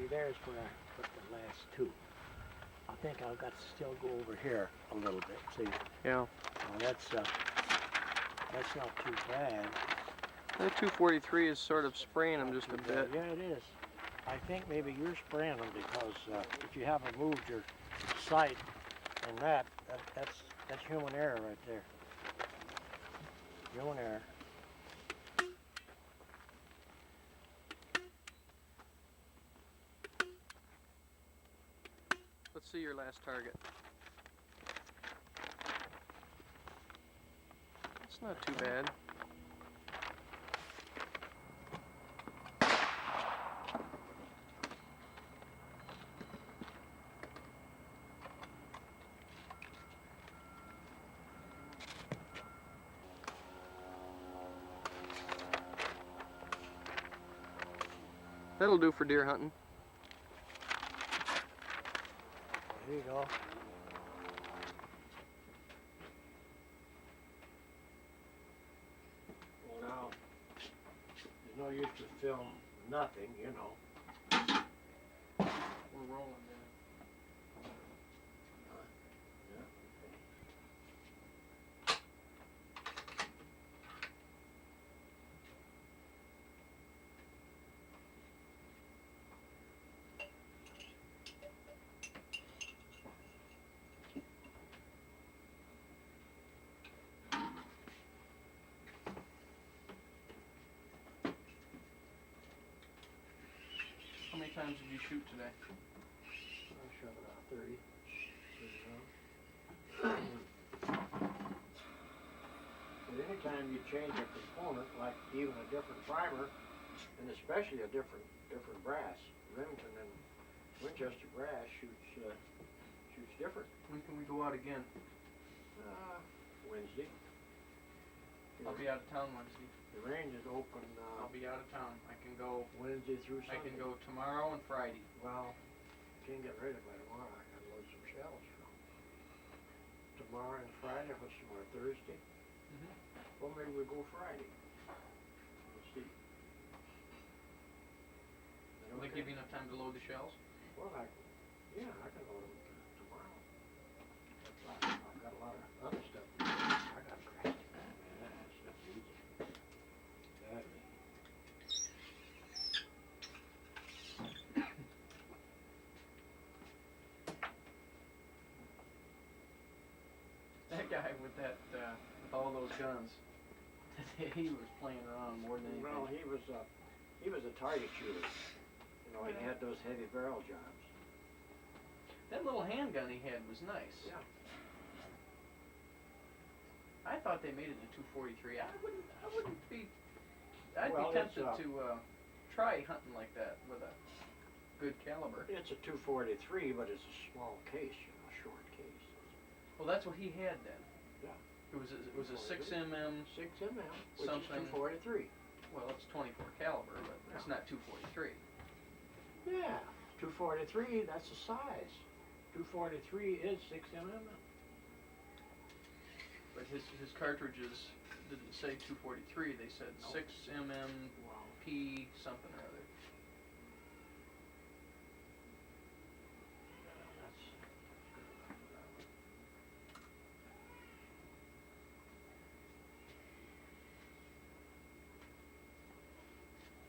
See, there's where I put the last two. I think I've got to still go over here a little bit. See? Yeah. Well, that's not too bad. That 243 is sort of spraying them just a bit. Yeah, it is. I think maybe you're spraying them because if you haven't moved your sight and that's human error right there. Human error. Let's see your last target. It's not too bad. That'll do for deer hunting. There you go. Well, now, there's no use to film nothing, you know. We're rolling now. How many times did you shoot today? I shot about 30. But anytime you change a component, like even a different primer, and especially a different brass, Remington and Winchester brass shoots different. When can we go out again? Wednesday. I'll be out of town Wednesday. The range is open. I'll be out of town. I can go Wednesday through Sunday. I can go tomorrow and Friday. Well, can't get ready by tomorrow. I gotta load some shells. Tomorrow and Friday. What's tomorrow? Thursday. Well, maybe we'll go Friday. We'll see. Will they give you enough time to load the shells? Well, I can load them tomorrow. I've got a lot of other stuff. I got crazy, man. That stuff easy. That guy with with all those guns, he was playing around more than anything. Well, he was a target shooter. You know, he had those heavy barrel jobs. That little handgun he had was nice. Yeah. I thought they made it a 243. I'd be Well, tempted to try hunting like that with a good caliber. It's a 243, but it's a small case, you know, short case. Well, that's what he had then. Yeah. It was a 6mm. 6mm, which something. is 243. Well, it's 24 caliber, but it's not 243. Yeah, 243. That's the size. 243 is 6mm. But his cartridges didn't say 243. They said 6mm P something or other.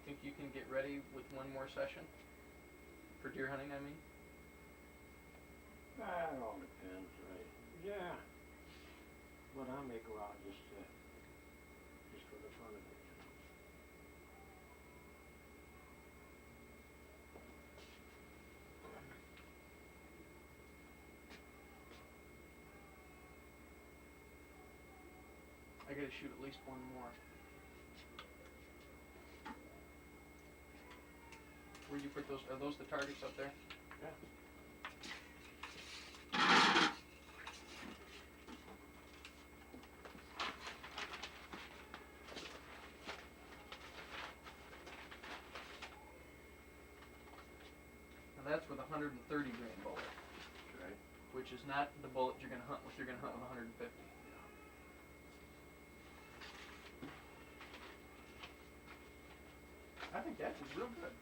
Think you can get ready with one more session? For deer hunting, I mean? That all depends, right? Yeah. But I may go out just for the fun of it. I gotta shoot at least one more. Where'd you put those? Are those the targets up there? Yeah. Now that's with a 130 grain bullet. Right. Which is not the bullet you're gonna hunt with. You're gonna hunt with 150. I think that is real good.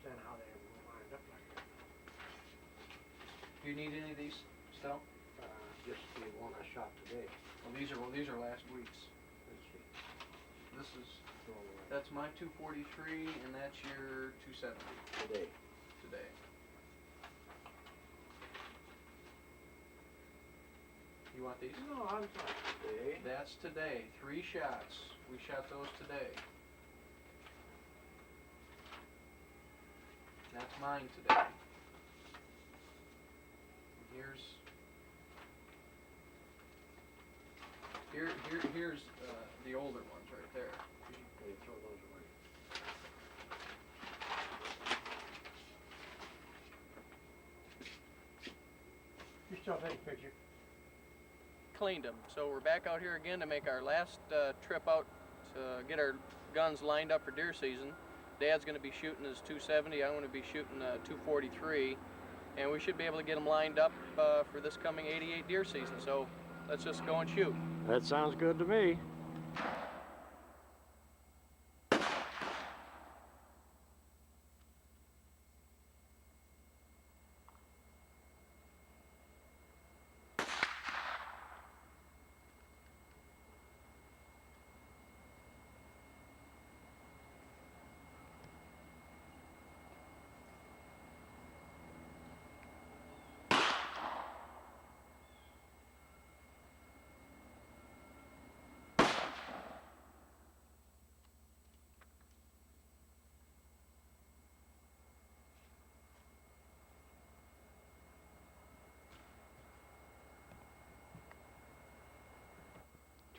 understand how they were lined up like that. Do you need any of these still? Just the one I shot today. Well, these are last week's. Let's see. This is, Go away. that's my 243, and that's your 270 Today. today. You want these? No, I'm not today. That's today. 3 shots. We shot those today. That's mine today. Here's the older ones right there. Okay, throw those away. You still take a picture? Cleaned them. So we're back out here again to make our last trip out to get our guns lined up for deer season. Dad's going to be shooting his 270. I'm going to be shooting 243, and we should be able to get them lined up for this coming 88 deer season. So let's just go and shoot. That sounds good to me.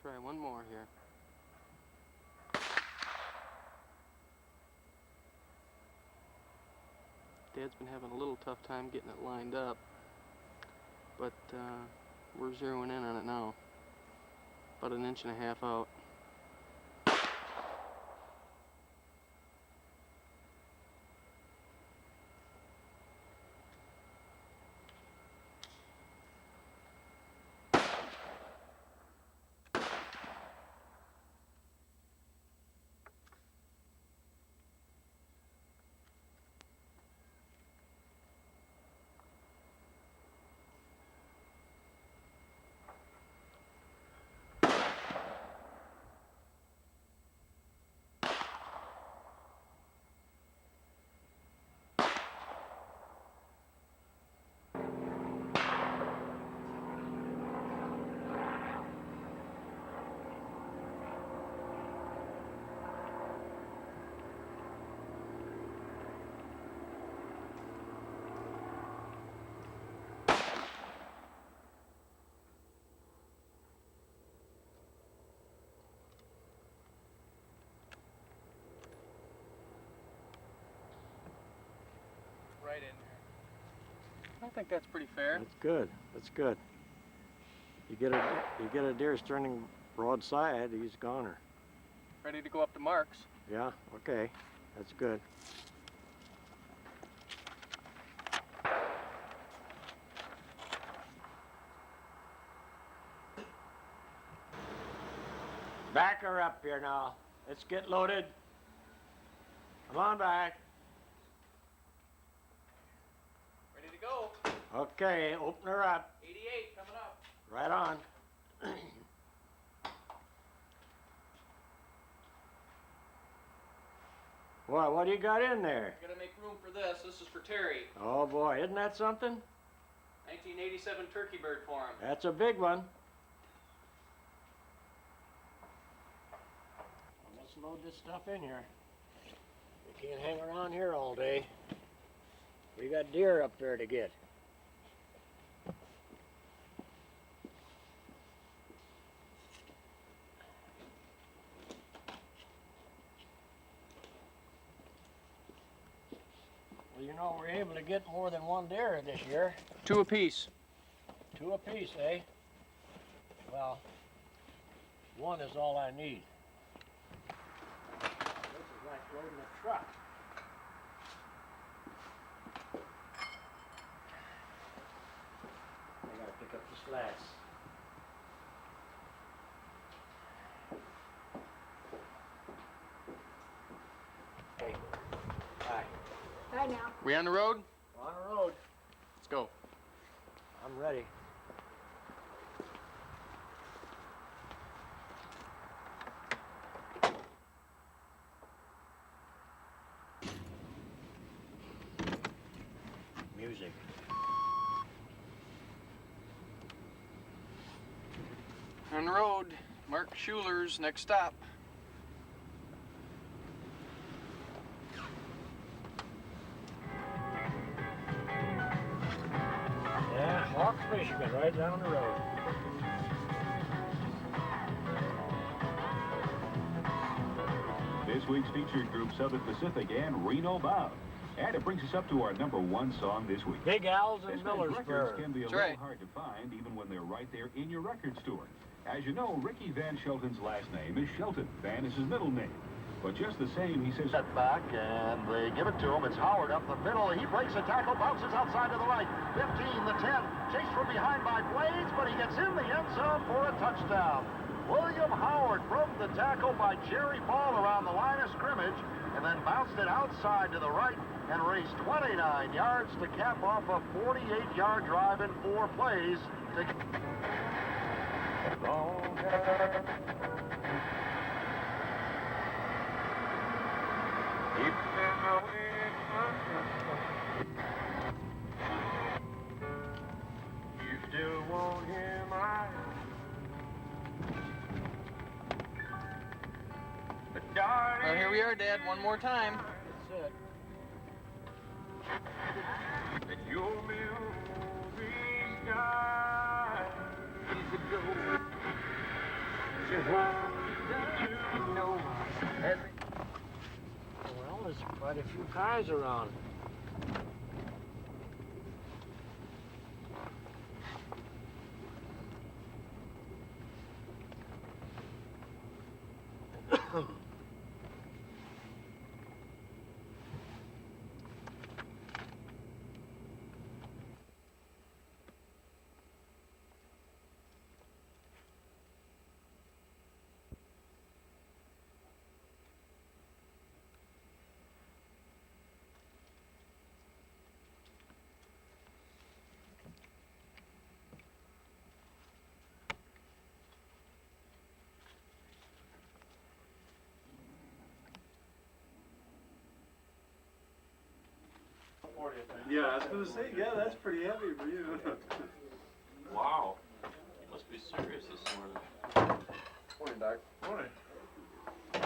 Try one more here. Dad's been having a little tough time getting it lined up, but we're zeroing in on it now. About 1.5 inches out. Right in there. I think that's pretty fair. That's good. That's good. You get a deer turning broadside, he's a goner. Ready to go up to marks. Yeah. Okay. That's good. Back her up here now. Let's get loaded. Come on back. Ready to go. Okay, open her up. 88 coming up. Right on. What do you got in there? I gotta make room for this. This is for Terry. Oh boy, isn't that something? 1987 turkey bird for him. That's a big one. Let's load this stuff in here. We can't hang around here all day. We got deer up there to get. Well, you know, we're able to get more than one deer this year. 2 apiece. 2 apiece, eh? Well, 1 is all I need. This is like loading a truck. I gotta pick up the slats. Hey. Hi. Hi. right now. We on the road? On the road. Let's go. I'm ready. Music. On the road. Mark Schuler's next stop. Yeah, Hawks, Michigan, right down the road. This week's featured group, Southern Pacific and Reno Bob. And it brings us up to our #1 song this week. Big Al's in This man's records Millersburg. can be a That's little right. hard to find even when they're right there in your record store. As you know, Ricky Van Shelton's last name is Shelton. Van is his middle name. But just the same, he says... Set back, and they give it to him. It's Howard up the middle. He breaks a tackle, bounces outside to the right. 15, the 10, chased from behind by Blades, but he gets in the end zone for a touchdown. William Howard broke the tackle by Jerry Ball around the line of scrimmage, and then bounced it outside to the right and raced 29 yards to cap off a 48-yard drive in 4 plays. You still won't hear my darling. Well, here we are, Dad, one more time. That's it. Your movie star is a gold. Just want you to know every Well, there's quite a few cars around. Yeah, I was gonna say, yeah, that's pretty heavy for you. Wow. You must be serious this morning. Morning, Doc. Morning. You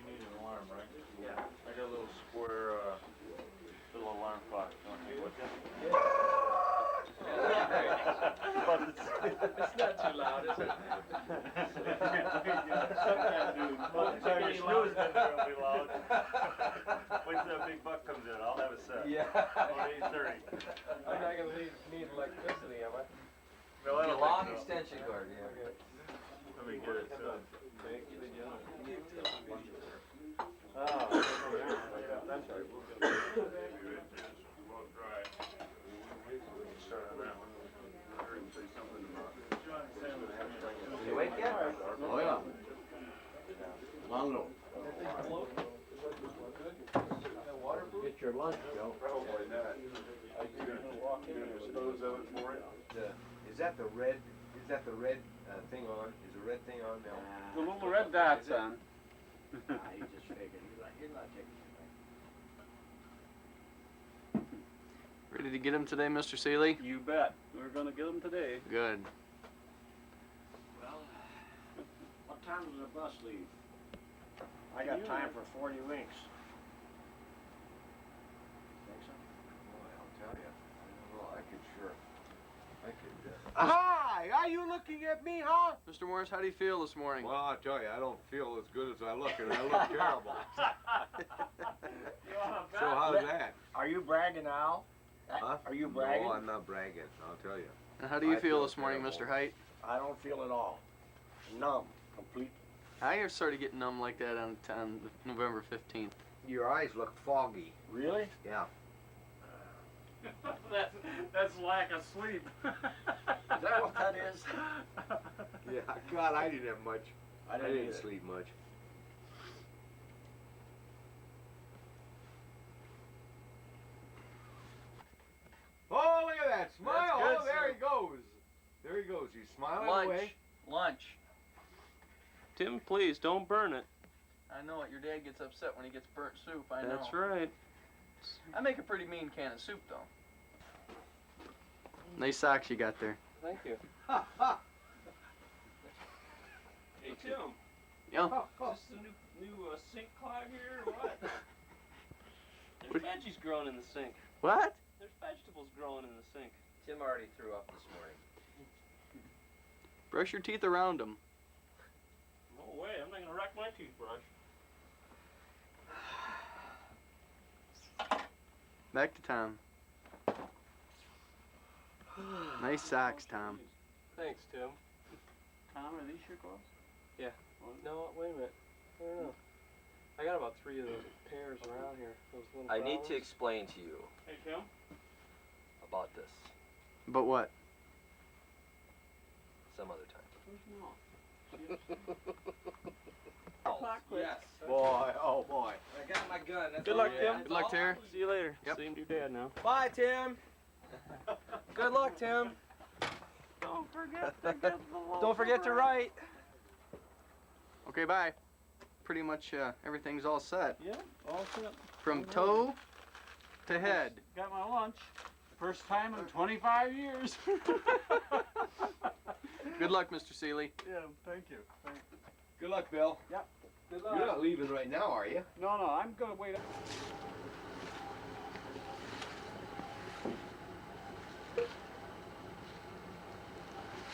need an alarm, right? Yeah. I got a little square, little alarm clock. Don't you with you? But it's not too loud, is it? Sometimes you snooze it, it'll be loud. Wait till that big buck comes in, I'll have it set. Yeah. About 8:30. I'm not gonna need electricity, am I? No, I don't Long think so. extension cord, yeah. Let me get it set. That's right. We'll get it. We won't try. Start on that one. I heard him say something about John Salmon. You awake yet? Oh, yeah. Long load. Get your lunch, Joe. Probably not. You gonna dispose of it for it? Is that the red thing on? Is the red thing on now? The little red dot's on. Nah, he's just faking. He's not taking anything. Ready to get him today, Mr. Seeley? You bet. We're gonna get them today. Good. Well, what time does the bus leave? I got time for 40 winks. Think so? Boy, I'll tell you. Well, I could sure. Hi! Are you looking at me, huh? Mr. Morris, how do you feel this morning? Well, I'll tell you, I don't feel as good as I look, and I look terrible. So how's that? Are you bragging, Al? Huh? Are you bragging? No, I'm not bragging, I'll tell you. And how do you I feel feel this morning, terrible. Mr. Height? I don't feel at all. Numb. Complete. I started getting numb like that on November 15th. Your eyes look foggy. Really? Yeah. That's lack of sleep. Is that what that is? Yeah, God, I didn't have much. I didn't either. sleep much. He's smiling Lunch. away. Lunch. Tim, please don't burn it. I know it. Your dad gets upset when he gets burnt soup. I know. That's right. I make a pretty mean can of soup, though. Nice socks you got there. Thank you. Hey, Tim. Yeah. Is this the new sink clog here or what? There's veggies growing in the sink. What? There's vegetables growing in the sink. Tim already threw up this morning. Brush your teeth around them. No way, I'm not gonna wreck my toothbrush. Back to Tom. Nice socks, Tom. Thanks, Tim. Tom, are these your gloves? Yeah. No, wait a minute. I don't know. I got about 3 of those pairs around here. Those little I need brown to ones. explain to you Hey, Tim. about this But what? some other time. Yes. Boy, oh boy. I got my gun. That's Good luck, all I Tim. got. Good luck, Terry. See you later. Yep. Same to your dad now. Bye, Tim. Good luck, Tim. Don't forget to get the Don't forget to write. Okay, bye. Pretty much everything's all set. Yeah, all set. From toe to head. Got my lunch. First time in 25 years. Good luck, Mr. Seeley. Yeah, thank you. Thank you. Good luck, Bill. Yep. Good You're luck. not leaving right now, are you? No, I'm gonna wait.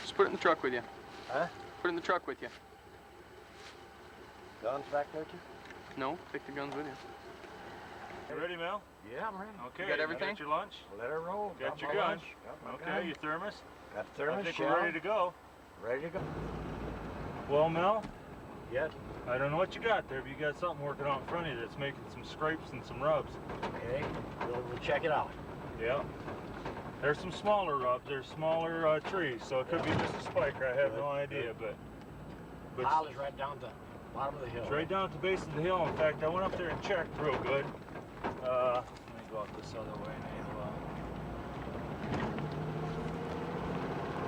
Just put it in the truck with you. Huh? Put it in the truck with you. Guns back there too? No, take the guns with you. You ready, Mel? Yeah, I'm ready. Okay. You got everything? Got your lunch? Let her roll. Got your my gun? lunch, got my Okay, gun. your thermos? Got the thermos, I think yeah. we're ready to go. Ready to go. Well, Mel, Yes. I don't know what you got there, but you got something working out in front of you that's making some scrapes and some rubs. Okay, we'll check it out. Yeah. There's some smaller rubs. There's smaller trees, so it could be just a spiker. I have no idea, but Pile is right down the bottom of the hill. it's right down at the base of the hill. In fact, I went up there and checked real good. Let me go out this other way.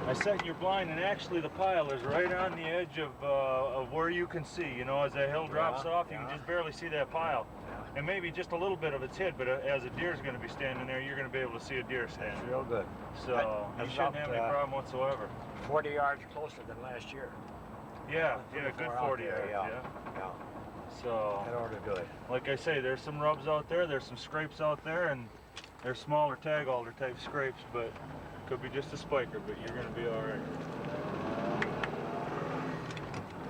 I set your blind, and actually the pile is right on the edge of where you can see. You know, as that hill drops off, you can just barely see that pile. And maybe just a little bit of it's hid, but as a deer's going to be standing there, you're going to be able to see a deer standing. Real good. So you that's shouldn't about, have any problem whatsoever. 40 yards closer than last year. Yeah, good far out 40 there, yards. yeah. So, That ought to do it. like I say, there's some rubs out there, there's some scrapes out there, and there's smaller tag alder type scrapes, but could be just a spiker, but you're going to be all right.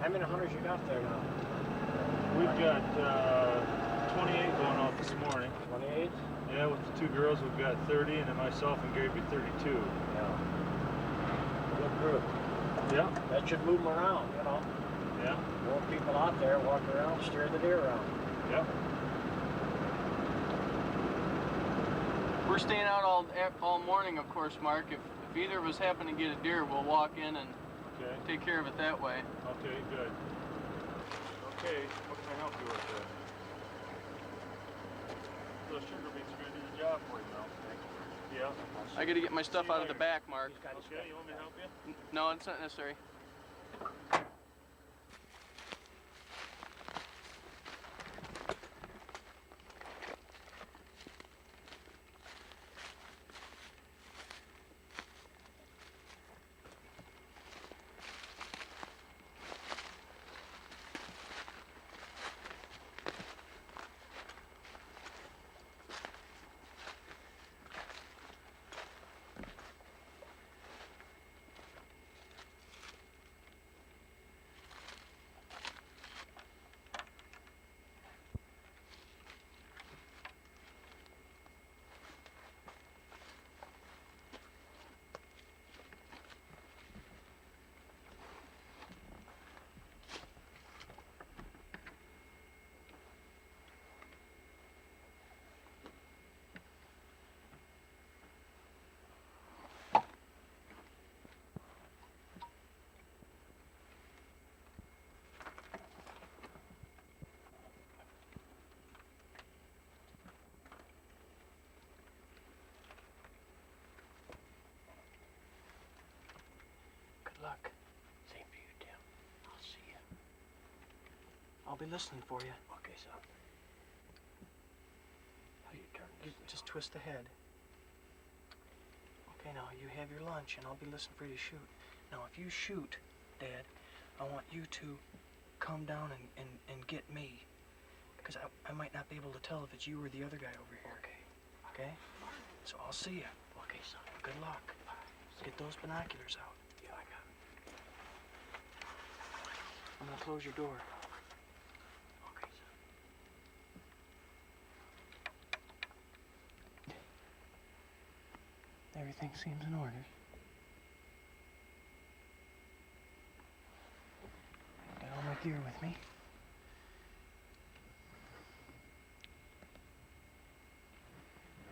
How many hunters you got there now? We've got 28 going out this morning. 28? Yeah, with the 2 girls, we've got 30, and then myself and Gary be 32. Yeah. Good group. Yeah, That should move them around, you know. yeah, More people out there walking around, steer the deer around. yeah. We're staying out all morning, of course, Mark. If either of us happen to get a deer, we'll walk in and Okay, take care of it that way. okay, good. Okay, what can I help you with there? Those sugar beets are going to do the job for you now. Yeah. I gotta get my stuff out of the back, Mark. Okay, you want me to help you? No, it's not necessary. luck. Same to you, Tim. I'll see you. I'll be listening for you. Okay, son. How you turn You this thing just on? twist the head. Okay, now you have your lunch, and I'll be listening for you to shoot. Now, if you shoot, Dad, I want you to come down and get me. Because I might not be able to tell if it's you or the other guy over here. Okay. Okay? So I'll see you. Okay, son. Good luck. Get those binoculars out. Yeah, I got it. I'm gonna close your door. Okay, son. Everything seems in order. Got all my gear with me.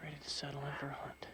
Ready to settle in for a hunt.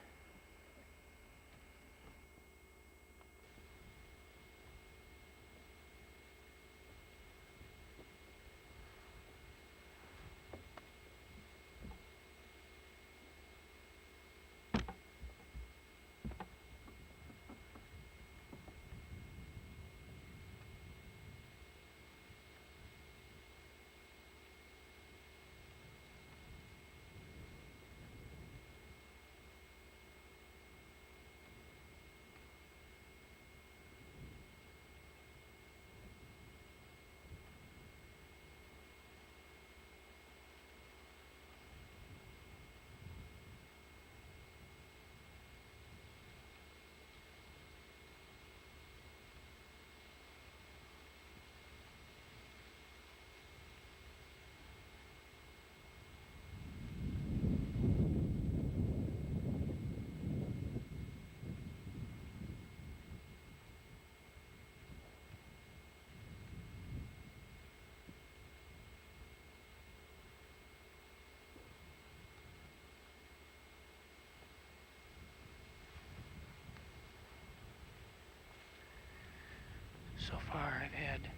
So far, I've had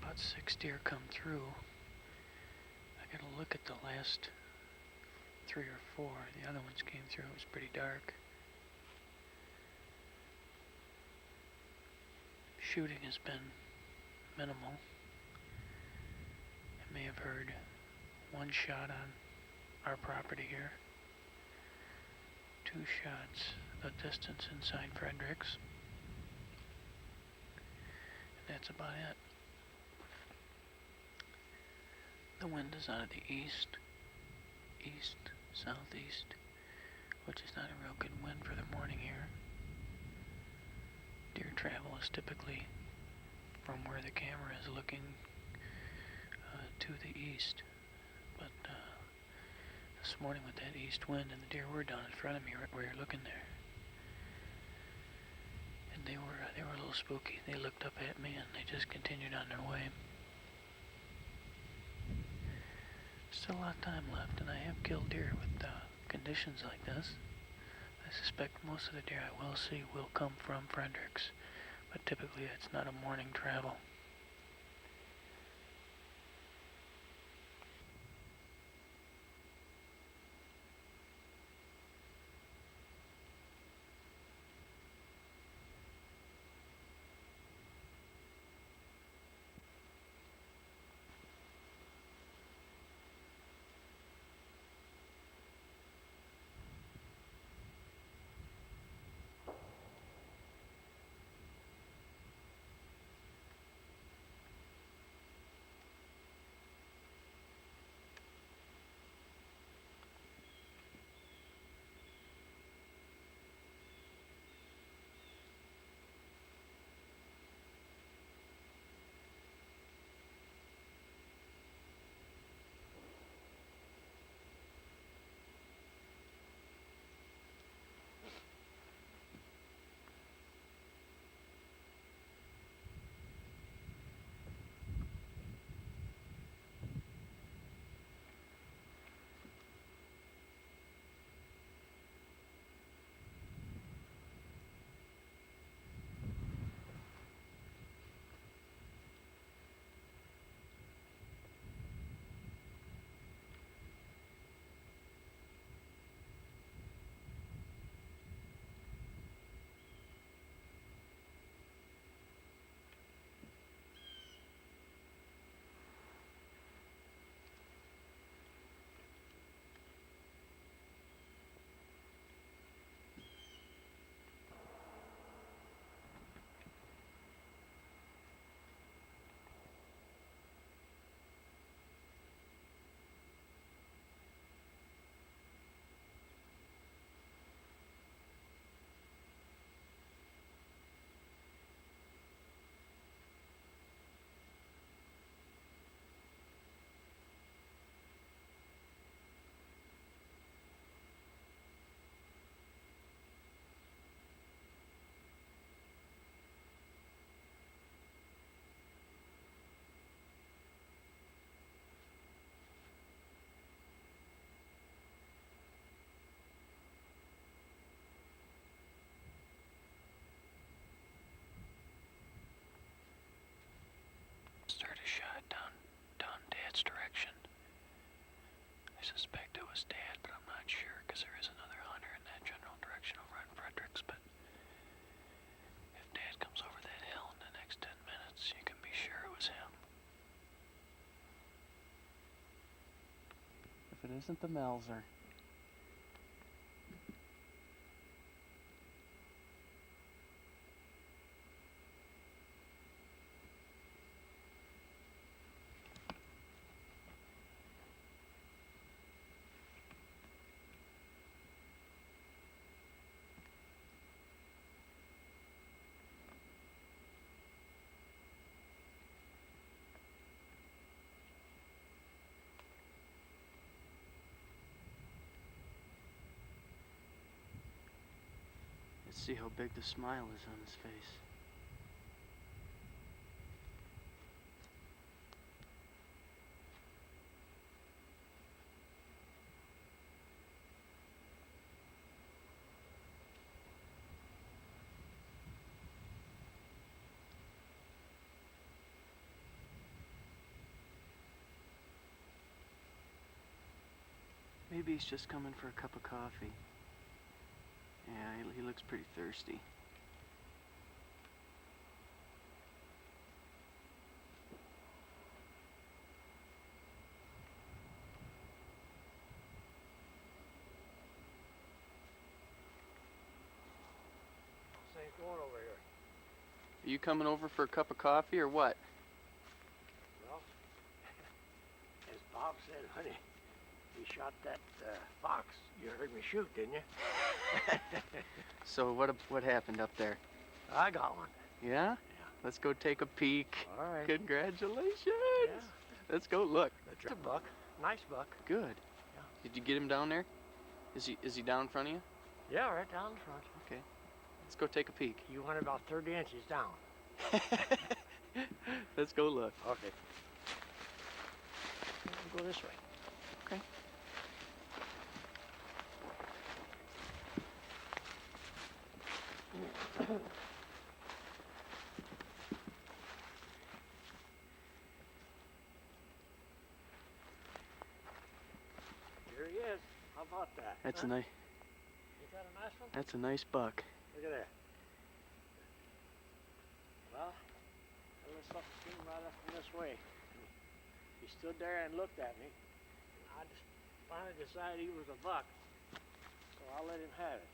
about 6 deer come through. I gotta look at the last 3 or 4. The other ones came through. It was pretty dark. Shooting has been minimal. I may have heard 1 shot on our property here. 2 shots the distance inside Fredericks. That's about it. The wind is out of the east, southeast, which is not a real good wind for the morning here. Deer travel is typically from where the camera is looking to the east, but this morning with that east wind and the deer were down in front of me right where you're looking there. And they were a little spooky. They looked up at me and they just continued on their way. Still a lot of time left, and I have killed deer with conditions like this. I suspect most of the deer I will see will come from Fredericks, but typically it's not a morning travel. Dad's direction. I suspect it was Dad, but I'm not sure because there is another hunter in that general direction over on Fredericks. But if Dad comes over that hill in the next 10 minutes, you can be sure it was him. If it isn't the Melzer. Let's see how big the smile is on his face. Maybe he's just coming for a cup of coffee. Yeah, he looks pretty thirsty. Thing's going over here. Are you coming over for a cup of coffee or what? Well, as Bob said, honey, he shot that fox. You heard me shoot, didn't you? So what happened up there? I got one. Yeah? Yeah. Let's go take a peek. All right. Congratulations. Yeah. Let's go look. That's a buck. Nice buck. Good. Yeah. Did you get him down there? Is he down in front of you? Yeah, right down in front. Okay. Let's go take a peek. You went about 30 inches down. Let's go look. Okay. We'll go this way. Okay. Here he is. How about that? That's huh? a nice. Is that a nice one? That's a nice buck. Look at that. Well, I let something came right up from this way. He stood there and looked at me. And I just finally decided he was a buck. So I'll let him have it.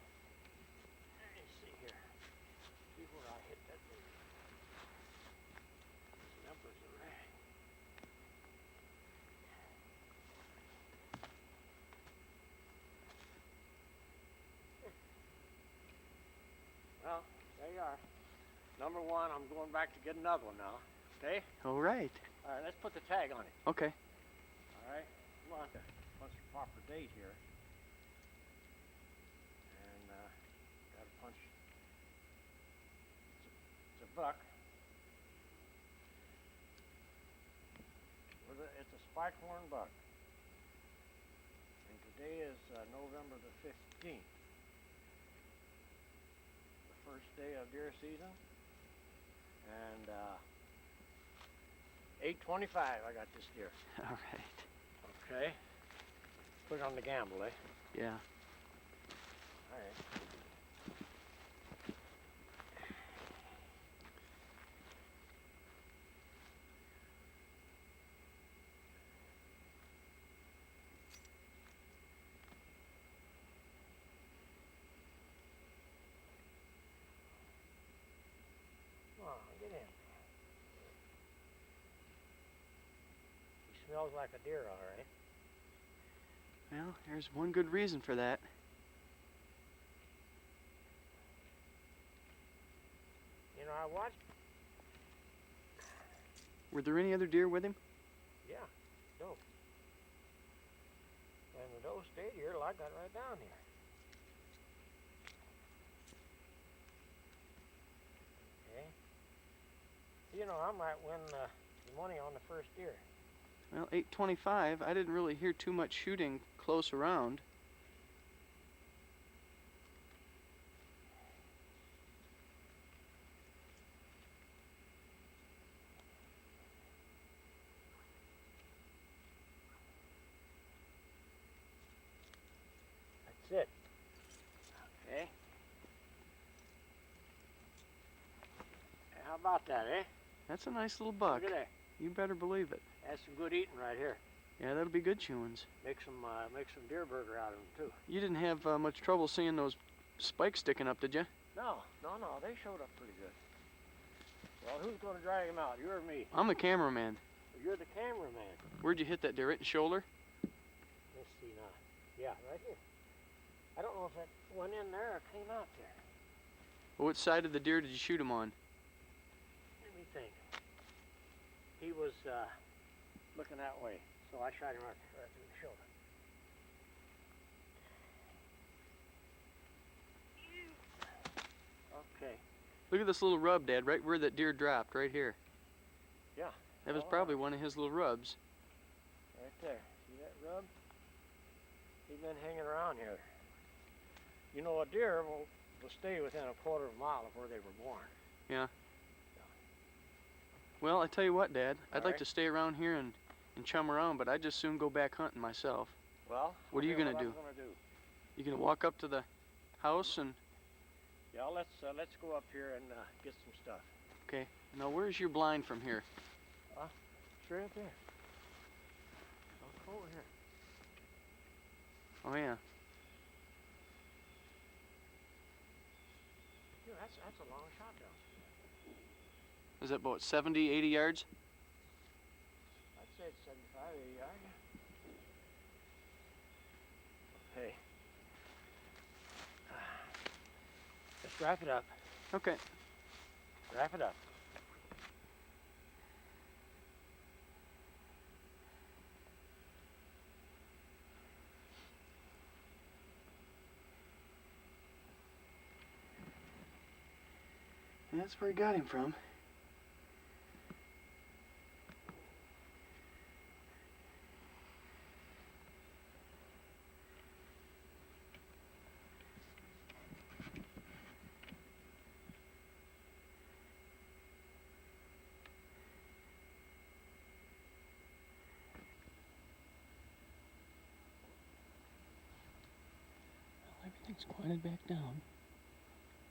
Let me see here. See where I hit that thing. These numbers are rag. Well, there you are. Number one, I'm going back to get another one now. Okay? All right. All right, let's put the tag on it. Okay. All right? Come on. Punch the proper date here. And, gotta punch. It's a buck. It's a spike-horn buck. And today is November the 15th. The first day of deer season. And 8:25 I got this deer. All right. Okay. Put it on the gamble, eh? Yeah. All right. Come on, get in. He smells like a deer, all right. Well, there's one good reason for that. You know, I watched. Were there any other deer with him? Yeah, doe. And the doe stayed here till I got right down here. Okay. You know, I might win the money on the first deer. Well, 8:25. I didn't really hear too much shooting close around. about that, eh? That's a nice little buck. Look at that. You better believe it. That's some good eating right here. Yeah, that'll be good chewings. Make some deer burger out of them too. You didn't have much trouble seeing those spikes sticking up, did you? No, they showed up pretty good. Well, who's going to drag them out? You or me? I'm the cameraman. You're the cameraman. Where'd you hit that deer? Right in the shoulder? Let's see now. Yeah, right here. I don't know if that went in there or came out there. Well, which side of the deer did you shoot him on? Let me think. He was looking that way, so I shot him right through the shoulder. Okay. Look at this little rub, Dad, right where that deer dropped, right here. Yeah. That was Oh, probably one of his little rubs. Right there. See that rub? He's been hanging around here. You know, a deer will stay within a quarter of a mile of where they were born. Yeah. Well, I tell you what, Dad, I'd like right. to stay around here and chum around, but I'd just soon go back hunting myself. Well, What are you gonna do? I'm gonna do. You gonna walk up to the house and... Yeah, let's go up here and get some stuff. Okay. Now, where's your blind from here? Straight up there. I'll go over here. Oh, yeah. Yeah, that's a long shot down. Is that about 70, 80 yards? I'd say it's 75, 80 yards. Okay. Let's wrap it up. Okay. Wrap it up. That's where he got him from. Well, everything's quieted back down.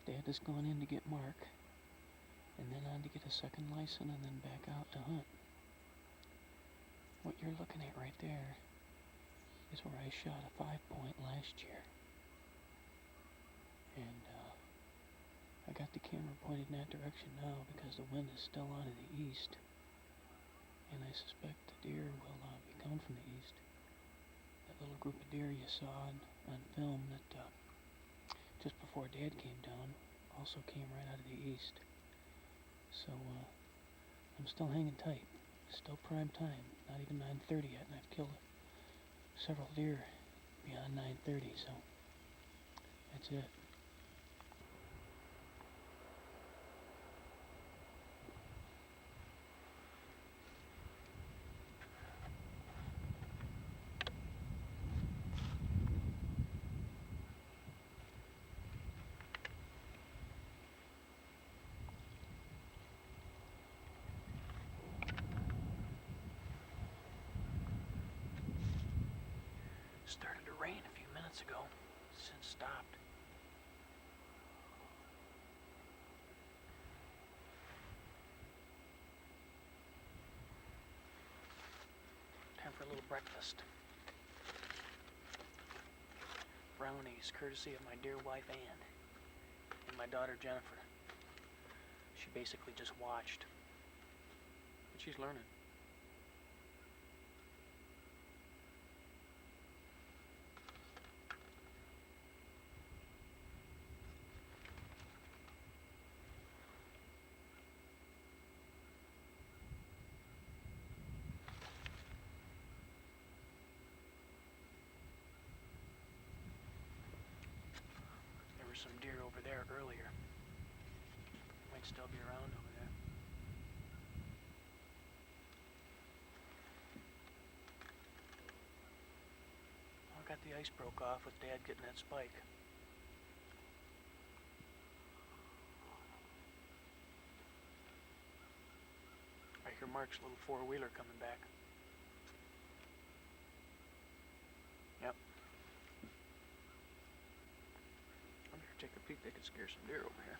Dad has gone in to get Mark, and then on to get a second license, and then back out to hunt. What you're looking at right there is where I shot a 5-point last year. And I got the camera pointed in that direction now because the wind is still on to the east. And I suspect the deer will be coming from the east. That little group of deer you saw on film that just before Dad came down also came right out of the east. So I'm still hanging tight. Still prime time. Not even 9:30 yet, and I've killed several deer beyond 9:30. So that's it. Started to rain a few minutes ago. Since stopped. Time for a little breakfast. Brownies, courtesy of my dear wife Ann and my daughter Jennifer. She basically just watched. But she's learning. Some deer over there earlier. Might still be around over there. I got the ice broke off with Dad getting that spike. I hear Mark's little four-wheeler coming back. Yep. I'm here to take a peek. They could scare some deer over here.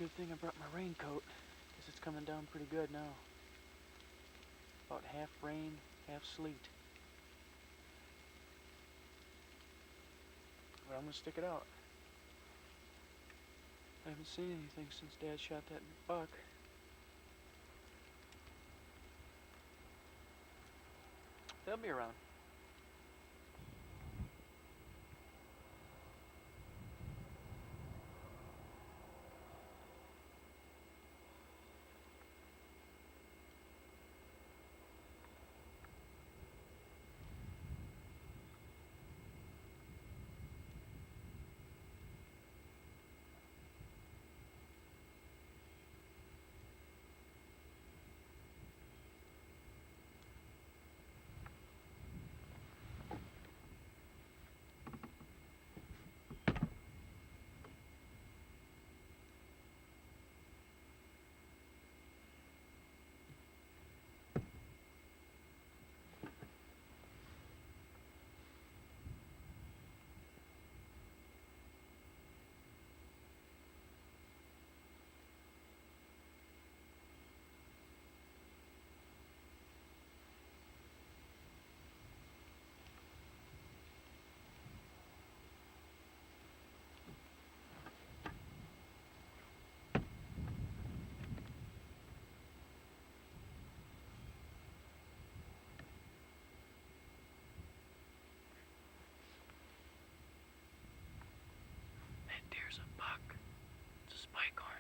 Good thing I brought my raincoat, because it's coming down pretty good now. About half rain, half sleet. But I'm gonna stick it out. I haven't seen anything since Dad shot that buck. They'll be around. There's a buck. It's a spike horn.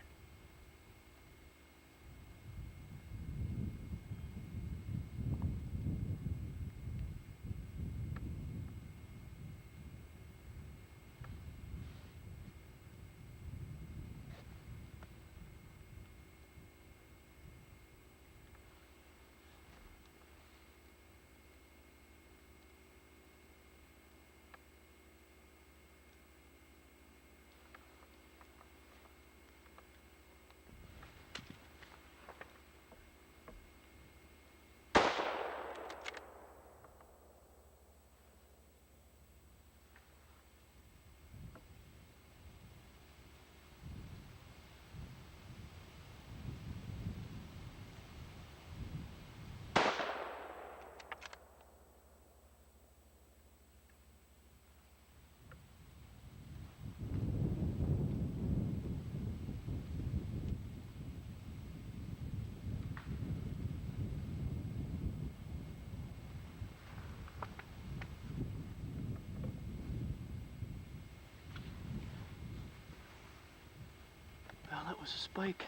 Well, that was a spike.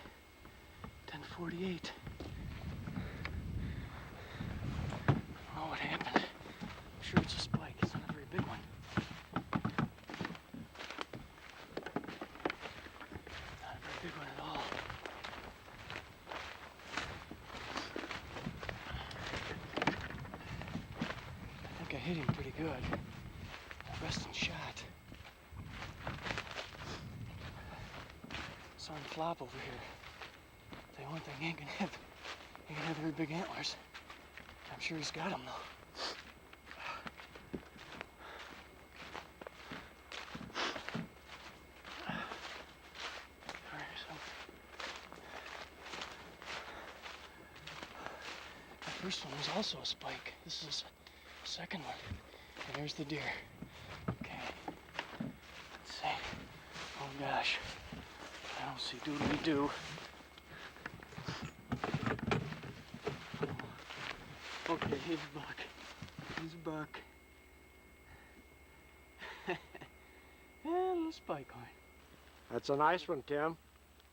10:48. I don't know what happened. I'm sure it's a spike. It's not a very big one. Not a very big one at all. I think I hit him pretty good. Resting shot. Saw him flop over here. The one thing, he ain't gonna have very big antlers. I'm sure he's got them though. Alright, so the first one was also a spike. This is the second one. And there's the deer. Okay. Let's see. Oh gosh. I don't see doodly-doo. Okay, he's a buck. He's a buck. Yeah, a little spike horn. That's a nice one, Tim.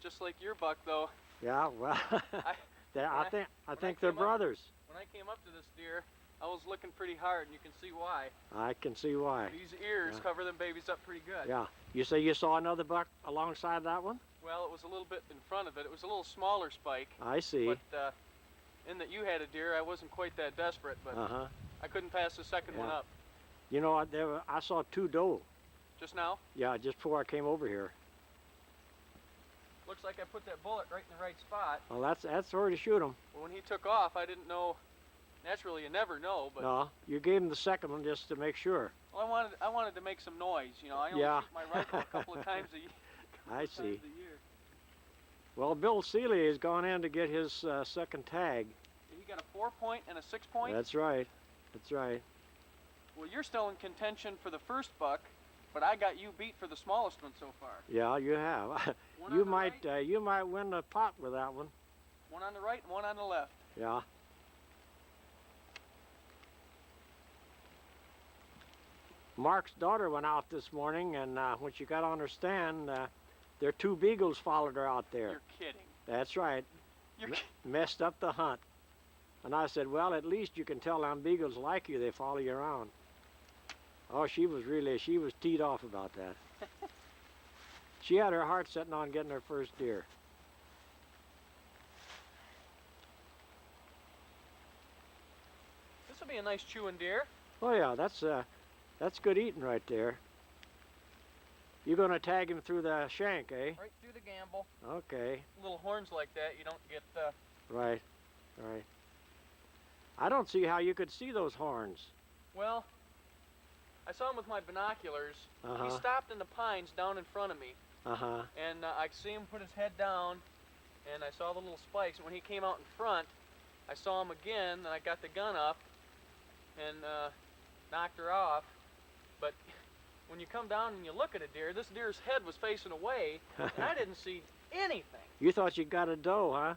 Just like your buck, though. Yeah, well, I think they're brothers. When I came up to this deer, I was looking pretty hard, and you can see why. I can see why. These ears cover them babies up pretty good. Yeah. You say you saw another buck alongside that one? Well, it was a little bit in front of it. It was a little smaller spike. I see. But in that you had a deer, I wasn't quite that desperate, but I couldn't pass the second one up. You know, I saw two doe. Just now? Yeah, just before I came over here. Looks like I put that bullet right in the right spot. Well, that's where to shoot him. Well, when he took off, I didn't know. Naturally, you never know, but... No, you gave him the second one just to make sure. Well, I wanted to make some noise, you know. I only shoot my rifle a couple of times a year. I see. Well, Bill Seeley has gone in to get his second tag. He got a 4-point and a 6-point. That's right. That's right. Well, you're still in contention for the first buck, but I got you beat for the smallest one so far. Yeah, you have. One you on the might right, you might win the pot with that one. one on the right and one on the left. Yeah. Mark's daughter went out this morning, and when she got on her stand, their 2 beagles followed her out there. You're kidding. That's right. You're Messed up the hunt. And I said, well, at least you can tell them beagles like you. They follow you around. Oh, she was teed off about that. She had her heart setting on getting her first deer. This will be a nice chewing deer. Oh yeah, that's good eating right there. You're gonna tag him through the shank, eh? Right through the gamble. Okay. Little horns like that, you don't get. Right. Right. I don't see how you could see those horns. Well, I saw him with my binoculars. Uh-huh. He stopped in the pines down in front of me, Uh-huh. and I could see him put his head down, and I saw the little spikes. And when he came out in front, I saw him again, and I got the gun up and knocked her off. But when you come down and you look at a deer, this deer's head was facing away, and I didn't see anything. You thought you got a doe, huh?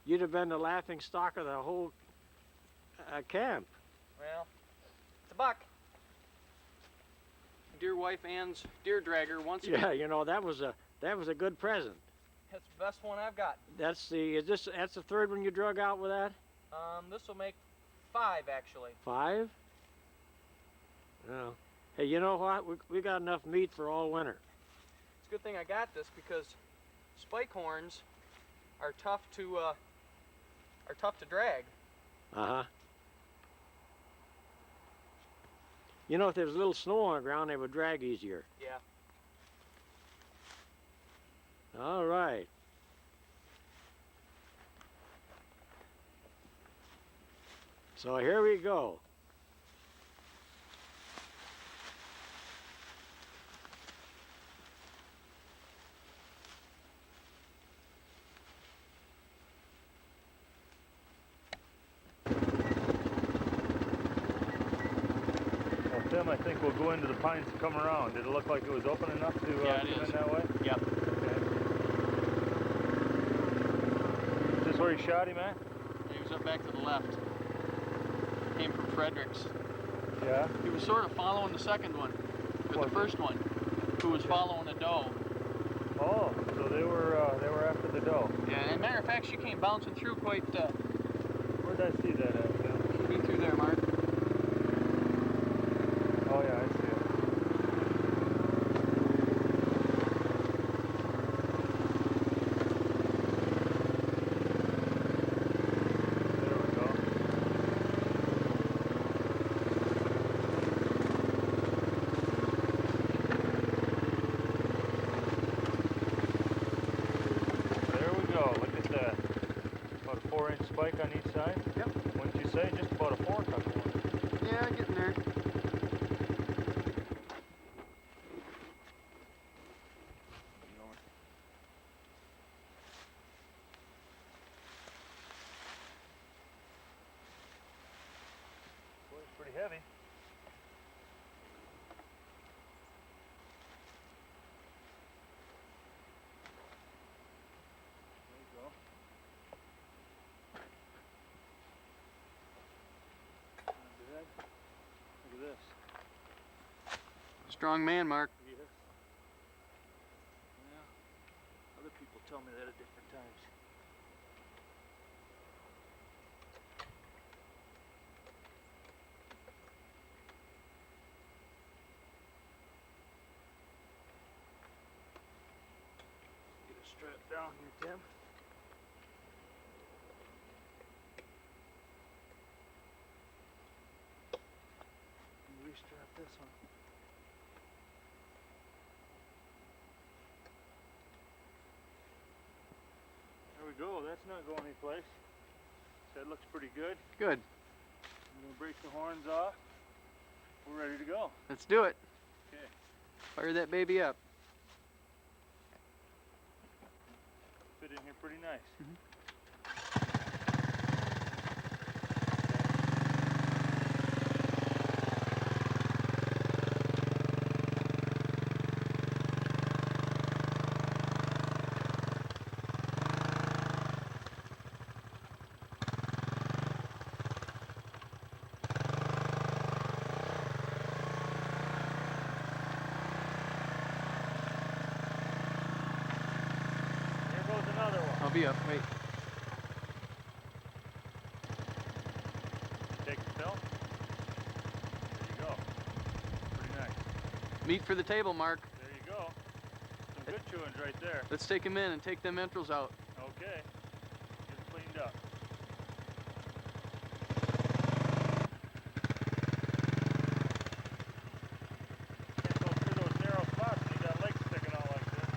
You'd have been the laughing stock of the whole camp. Well, it's a buck. Dear wife Ann's deer dragger once again. Yeah, you know, that was a good present. That's the best one I've got. That's the third one you drug out with that? This will make 5 actually. 5? Oh. Hey, you know what? We got enough meat for all winter. It's a good thing I got this because spike horns are tough to drag. Uh-huh. You know, if there was a little snow on the ground, they would drag easier. Yeah. All right. So here we go. Tim, I think we'll go into the pines and come around. Did it look like it was open enough to Yeah, it come is. in that way? Yep. Okay. Is this where he shot him at? He was up back to the left. Came from Fredericks. Yeah. He was sort of following the second one, or the first one, who was following a doe. Oh, so they were after the doe. Yeah, and as a matter of fact, she came bouncing through quite. Where did I see that at? Tim? Should be through there, Mark. Oh yeah, I see it. There we go. There we go. Look at that. About a 4-inch spike on each side. Yep. Wouldn't you say? Just about a fork on one. Yeah, getting there. Boy, it's pretty heavy. There you go. Not bad. Look at this. Strong man, Mark. Yes. Yeah. Other people tell me that at different times. Get it strapped down here, Tim. And restrap this one. There we go. That's not going anyplace. That looks pretty good. Good. I'm gonna break the horns off. We're ready to go. Let's do it. Okay. Fire that baby up. fit in here pretty nice. Another one. I'll be up. Wait. Take the film. There you go. Pretty nice. Meat for the table, Mark. There you go. Some good chewings right there. Let's take them in and take them entrails out. Okay. Get it cleaned up. Can't go through those narrow spots when you got legs sticking out like this.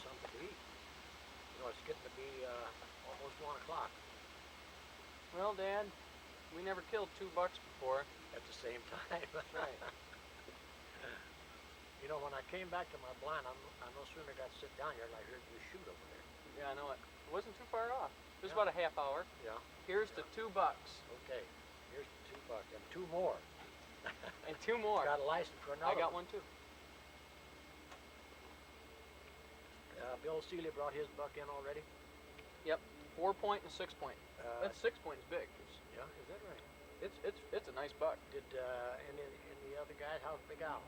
Something to eat. You know, it's getting to be almost 1 o'clock Well, Dad, we never killed 2 bucks before. at the same time. That's right. You know, when I came back to my blind, I no sooner got to sit down here than I heard you shoot over there. Yeah, I know it. It wasn't too far off. It was about a half hour. Yeah. Here's the 2 bucks. Okay. Here's the 2 bucks and 2 more. And 2 more. Got a license for another. I got one too. Bill Seeley brought his buck in already. Yep. 4 point and 6 point. That 6 point is big. Yeah, is that right? It's a nice buck. Did any the other guys? How's Big Al?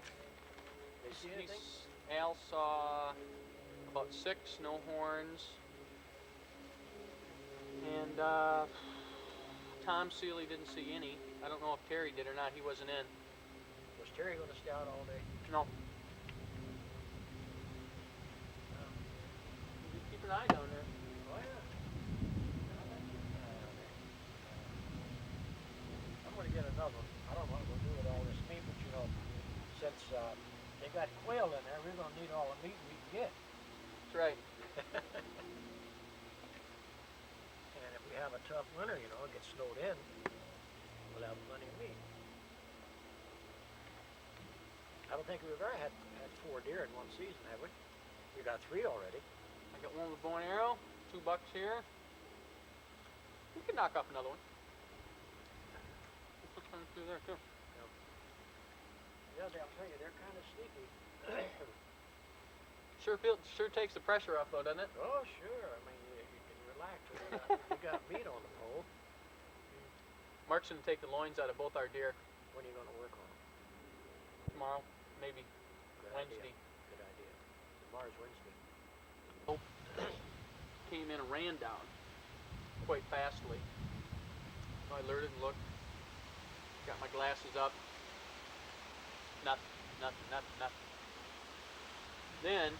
They see anything? Al saw about 6 snow horns, and Tom Seeley didn't see any. I don't know if Terry did or not. He wasn't in. Was Terry going to stay out all day? No. Keep an eye down there. Oh yeah. I'm going to get another one. I don't know what we'll do with all this meat, but you know, since they got quail in there, we're going to need all the meat we can get. That's right. And if we have a tough winter, you know, it gets snowed in, we'll have plenty of meat. I don't think we've ever had 4 deer in one season, have we? We got 3 already. I got one with bow and arrow, 2 bucks here. We can knock off another one. Let's run through there too. Yeah, I'll tell you, they're kind of sneaky. Sure takes the pressure off though, doesn't it? Oh, sure. I mean, you can relax. We got meat on the pole. Mark's gonna take the loins out of both our deer When are you going to work on them? tomorrow, maybe Good Wednesday. Idea. Good idea. Tomorrow's Wednesday. Came in and ran down quite fastly. I alerted and looked. Got my glasses up. Nothing. Then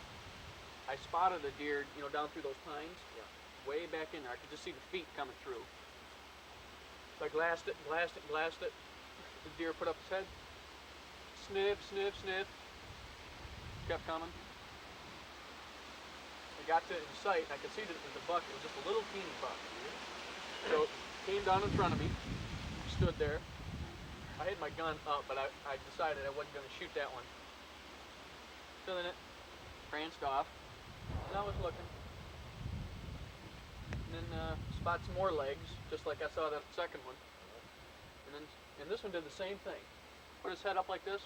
I spotted a deer, you know, down through those pines. Yeah. Way back in there. I could just see the feet coming through. So I glassed it. The deer put up his head. Sniff. Kept coming. I got to it in sight, and I could see that it was a buck. It was just a little teeny buck. So it came down in front of me, stood there. I had my gun up, but I decided I wasn't going to shoot that one. So then it pranced off, and I was looking. And then spot some more legs, just like I saw that second one. And this one did the same thing. Put his head up like this.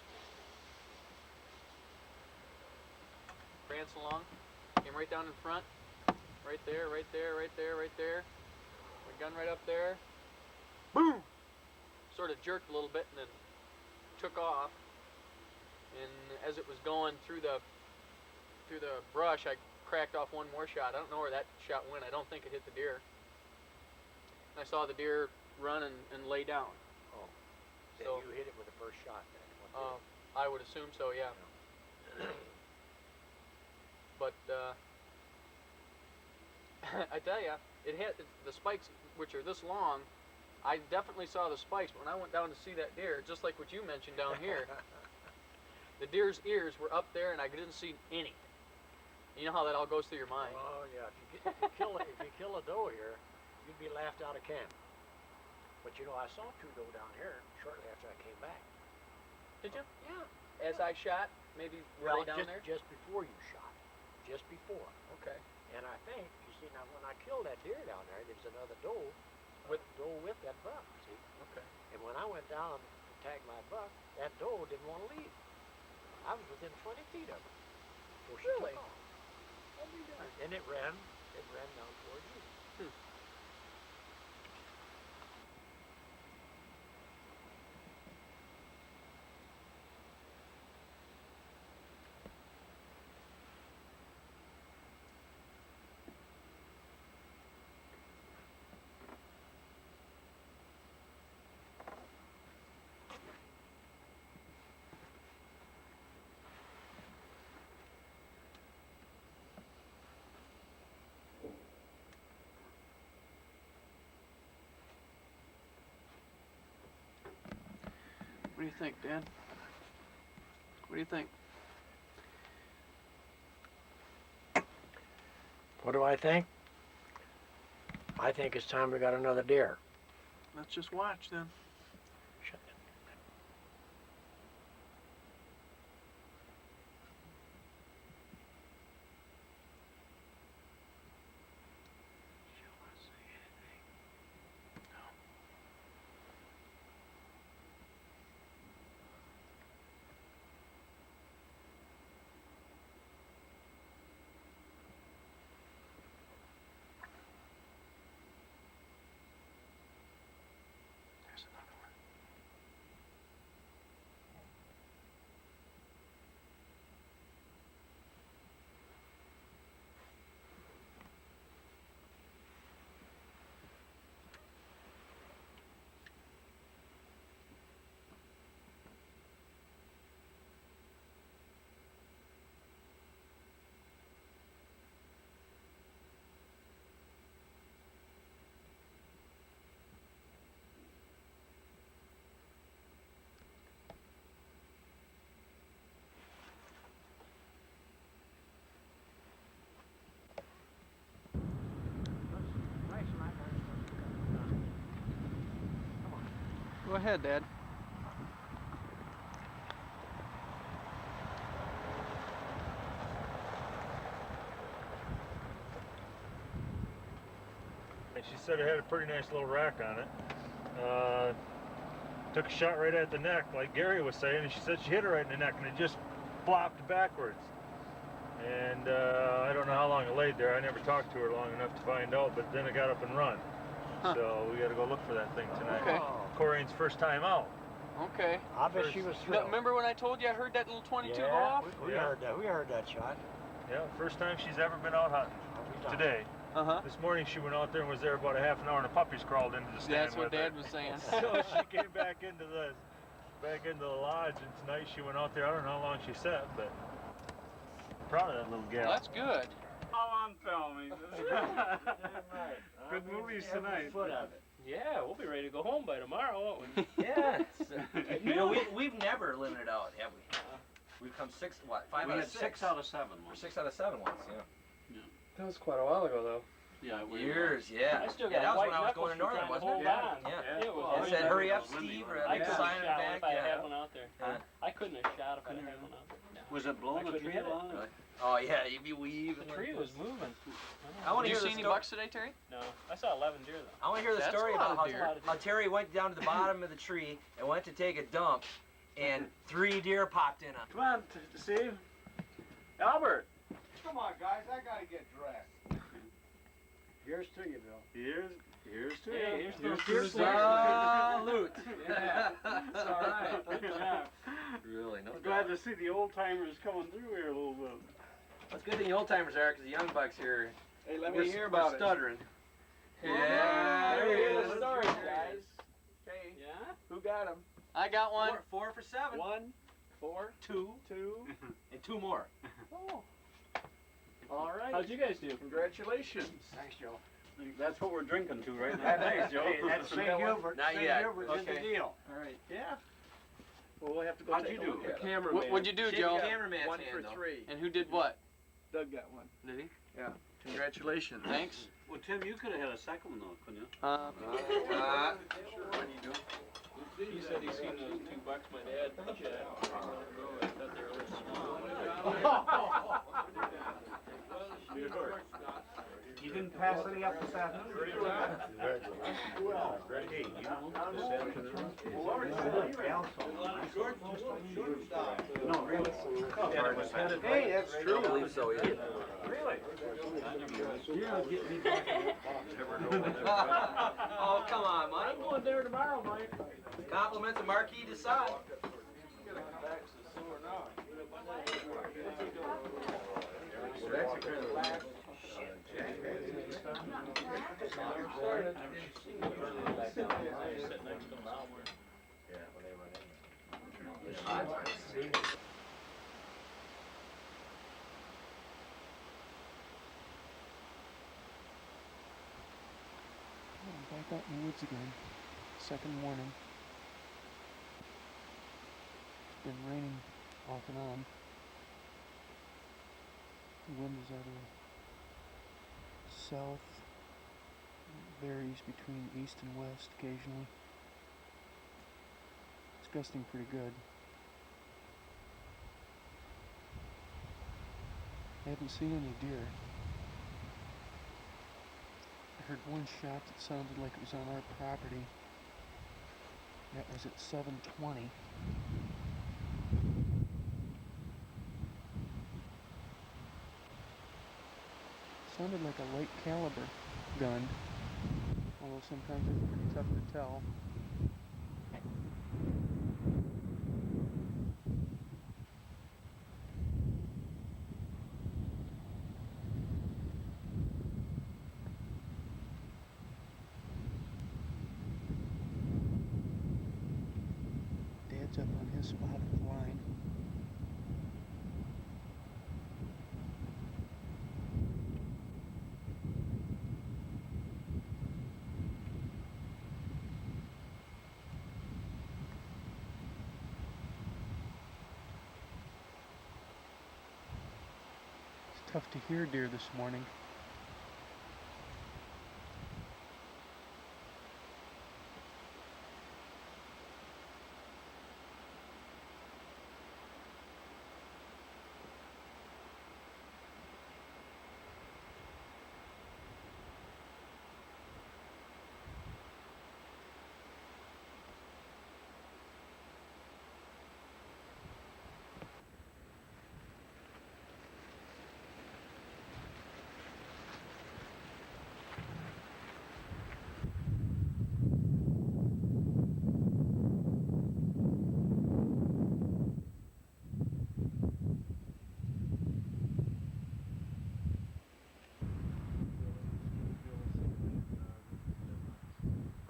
Pranced along. Came right down in front. Right there. My gun right up there. Boom! Sort of jerked a little bit and then took off. And as it was going through the brush, I cracked off one more shot. I don't know where that shot went. I don't think it hit the deer. And I saw the deer run and lay down. Oh. Then So, you hit it with the first shot then. I would assume so, yeah. But I tell you, the spikes. which are this long, I definitely saw the spikes. But when I went down to see that deer, just like what you mentioned down here, the deer's ears were up there, and I didn't see any. You know how that all goes through your mind. Oh yeah, if you kill a doe here, you'd be laughed out of camp. But you know, I saw 2 doe down here shortly after I came back. Did you? Yeah. As I shot, maybe were they down there? Just before you shot. Just before. Okay. And I think, you see, now when I killed that deer down there, there was another doe with that buck, see? Okay. And when I went down to tag my buck, that doe didn't want to leave. I was within 20 feet of her. So she Really? took off. And it ran down towards you. What do you think, Dad? What do you think? What do I think? I think it's time we got another deer. Let's just watch then. Go ahead, Dad. And she said it had a pretty nice little rack on it. Took a shot right at the neck, like Gary was saying, and she said she hit it right in the neck, and it just flopped backwards. And I don't know how long it laid there. I never talked to her long enough to find out, but then it got up and run. Huh. So we got to go look for that thing tonight. Okay. Corrine's first time out. Okay. I bet she was thrilled. Remember when I told you I heard that little 22 go Yeah, off? we heard that. We heard that shot. Yeah, first time she's ever been out hunting. Today. Uh-huh. This morning she went out there and was there about a half an hour, and the puppies crawled into the stand That's what with her. Dad was saying. So she came back into the lodge, and tonight she went out there. I don't know how long she sat, but I'm proud of that little gal. Well, that's good. All on film. Good movies tonight. Yeah, we'll be ready to go home by tomorrow, won't we? Yes. You know, we've never limited out, have we? We've come 5 We out had of 6. 6 out of 7 Or once. 6 out of 7 once, yeah. That was quite a while ago, though. Yeah, we Years, yeah. I still Yeah, got that was white when I was going to knuckles Northern, for wasn't trying it? to hold on. Yeah. It was. It said, "Hurry up, Steve," or I a couldn't sign have in the shot back. if I Yeah. had one out there. Huh? I couldn't have shot if I had one out there. No. Was it blowing I the couldn't tree hit it. along? Really? Oh yeah, you'd be weaving. The tree was moving. I want Did to you hear see any the story. bucks today, Terry? No, I saw 11 deer though. I want to hear the That's story a lot about of deer. how Terry went down to the bottom of the tree and went to take a dump, and 3 deer popped in on him. Come on, Steve. Albert. Come on, guys, I gotta get dressed. Here's to you, Bill. Here's to Yeah, you. here's to to the Salute. Yeah, it's all right. Good job. Really, no Glad doubt. to see the old timers coming through here a little bit. It's good thing the old timers are, because the young bucks here. Hey, let we're, me hear we're about it. stuttering. Yeah, there let me he hear is. the story, guys. Okay, Yeah? who got him? I got one. 4 for 7. 1, 4, 2, 2. and 2 more. Oh. All right. How'd you guys do? Congratulations. Thanks, Joe. That's what we're drinking to right now. That's St. Gilbert. Not St. yet. Gilbert is the Okay. deal. All right. Yeah. Well, we'll have to go How'd take you a do? look at it. Cameraman. What'd you do, Shake Joe? the cameraman's One hand, for though. 3. And who did what? Doug got one. Did he? Yeah. Congratulations. Thanks. Well, Tim, you could have had a second one though, couldn't you? Uh, He said he seen those $2 my dad put you at. I thought they were a little small. You didn't pass any up this afternoon? No, really? Hey, that's true. I don't believe so either. Really? Oh, come on, Mike. I'm going there tomorrow, Mike. Compliments of Marquis de Sade. Well, that's the kind of Back out in the woods again. Second morning. It's been raining off and on. The wind is out of the south. It varies between east and west occasionally. It's gusting pretty good. I haven't seen any deer. I heard one shot that sounded like it was on our property. That was at 7:20. Sounded like a light caliber gun, although sometimes it's pretty tough to tell. Dad's up on his spot of the line. It's tough to hear deer this morning.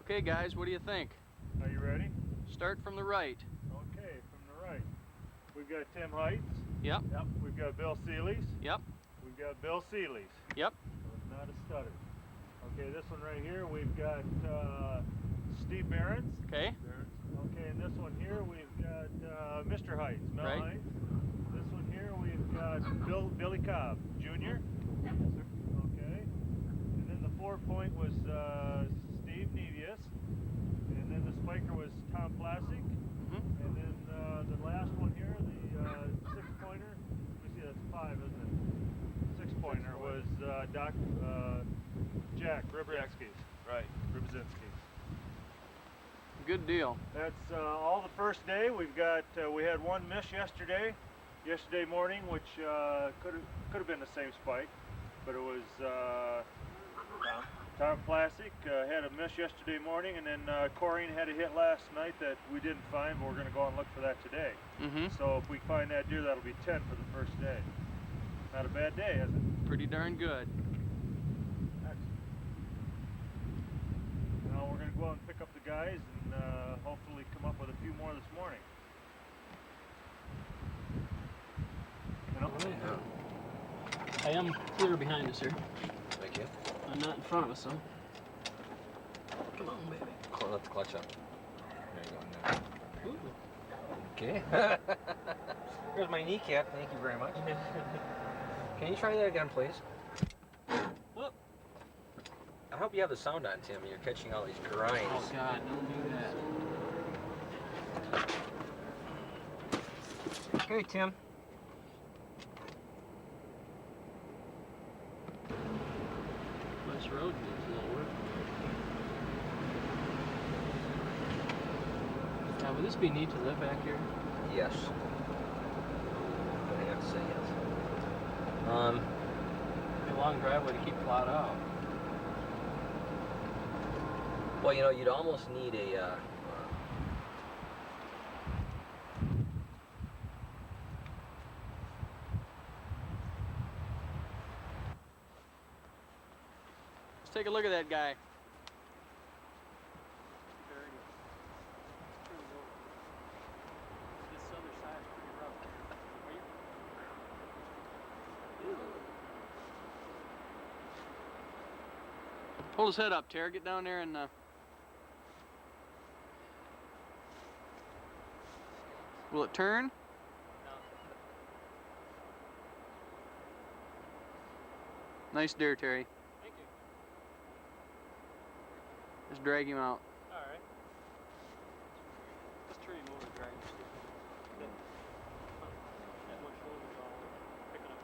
Okay, guys, what do you think? Are you ready? Start from the right. Okay, from the right. We've got Tim Heights. Yep. Yep. We've got Bill Seeley's. Yep. We've got Bill Seeley's. Yep. So it's not a stutter. Okay, this one right here, we've got Steve Barron's. Okay. Okay, and this one here, we've got Mr. Heights, Mel Right. Heights. This one here, we've got Billy Cobb, Jr. Okay. And then the 4-point was Steve Nevius. And then the spiker was Tom Plasik. And then the last one here, the 6-pointer, let me see, that's 5, isn't it? 6-pointer was Jack Rybczynski's. Right, Rybczynski's. Good deal. That's all the first day. We've got we had one miss yesterday morning, which could have been the same spike, but it was Tom Plasik had a miss yesterday morning, and then Corrine had a hit last night that we didn't find, but we're going to go and look for that today. So if we find that deer, that'll be 10 for the first day. Not a bad day, is it? Pretty darn good. Now we're going to go out and pick up the guys and hopefully come up with a few more this morning. I am clear behind us here. Thank you. Not in front of us, though. Come on, baby. Let's clutch up. There you go. Okay. Here's my kneecap. Thank you very much. Can you try that again, please? Whoop. I hope you have the sound on, Tim. You're catching all these grinds. Oh, God, don't do that. Okay, Tim. Nice road needs a little work. Now, would this be neat to live back here? Yes. I have to say yes. Be a long driveway to keep plowed out. Well, you know, you'd almost need a. Let's take a look at that guy. This other side is pretty rough. Hold his head up, Tara. Get down there and. Will it turn? Nice deer, Terry. Thank you. Just drag him out. All right. Let's turn him over to drag him. That much load is all picking up.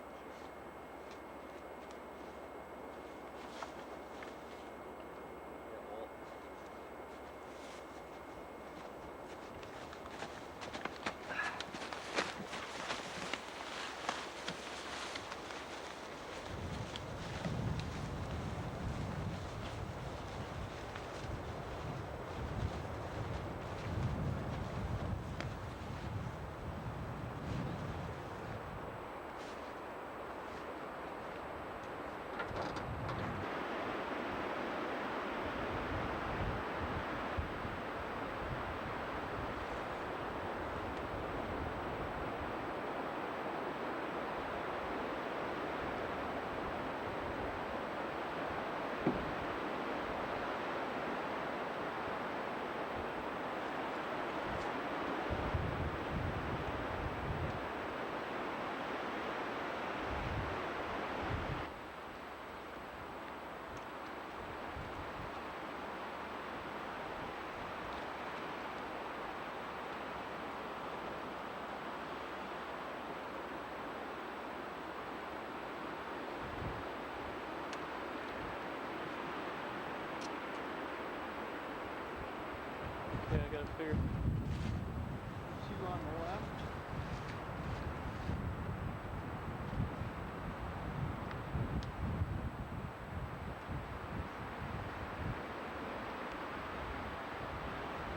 Okay, I got a bigger. Two on the left.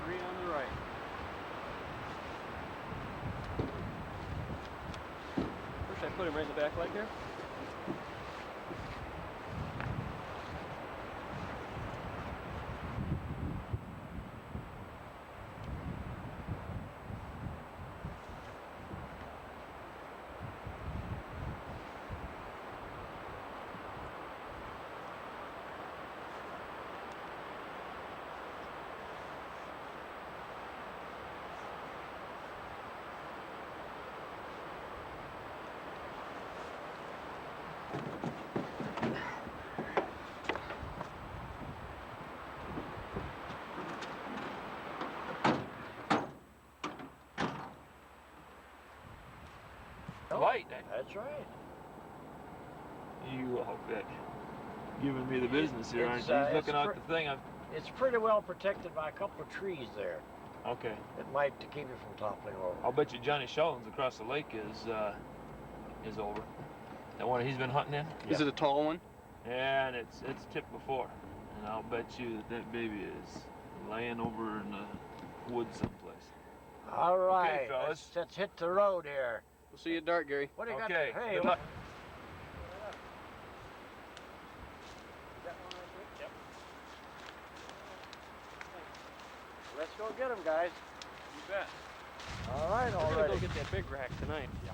Three on the right. First, I put him right in the back leg here. White. That's right. You all bet. Giving me the business here, aren't It's, you? uh, He's looking it's out the thing. It's pretty well protected by a couple of trees there. Okay. It might to keep it from toppling over. I'll bet you Johnny Sheldon's across the lake is over. That one he's been hunting in. Is it a tall one? Yeah, and it's tipped before. And I'll bet you that baby is laying over in the woods someplace. All right, Okay, fellas. let's hit the road here. We'll see you at dark, Gary. What do you Okay. got? Hey, Good luck. let's go get them, guys. You bet. All right, We're all gonna right. go get that big rack tonight. Yeah.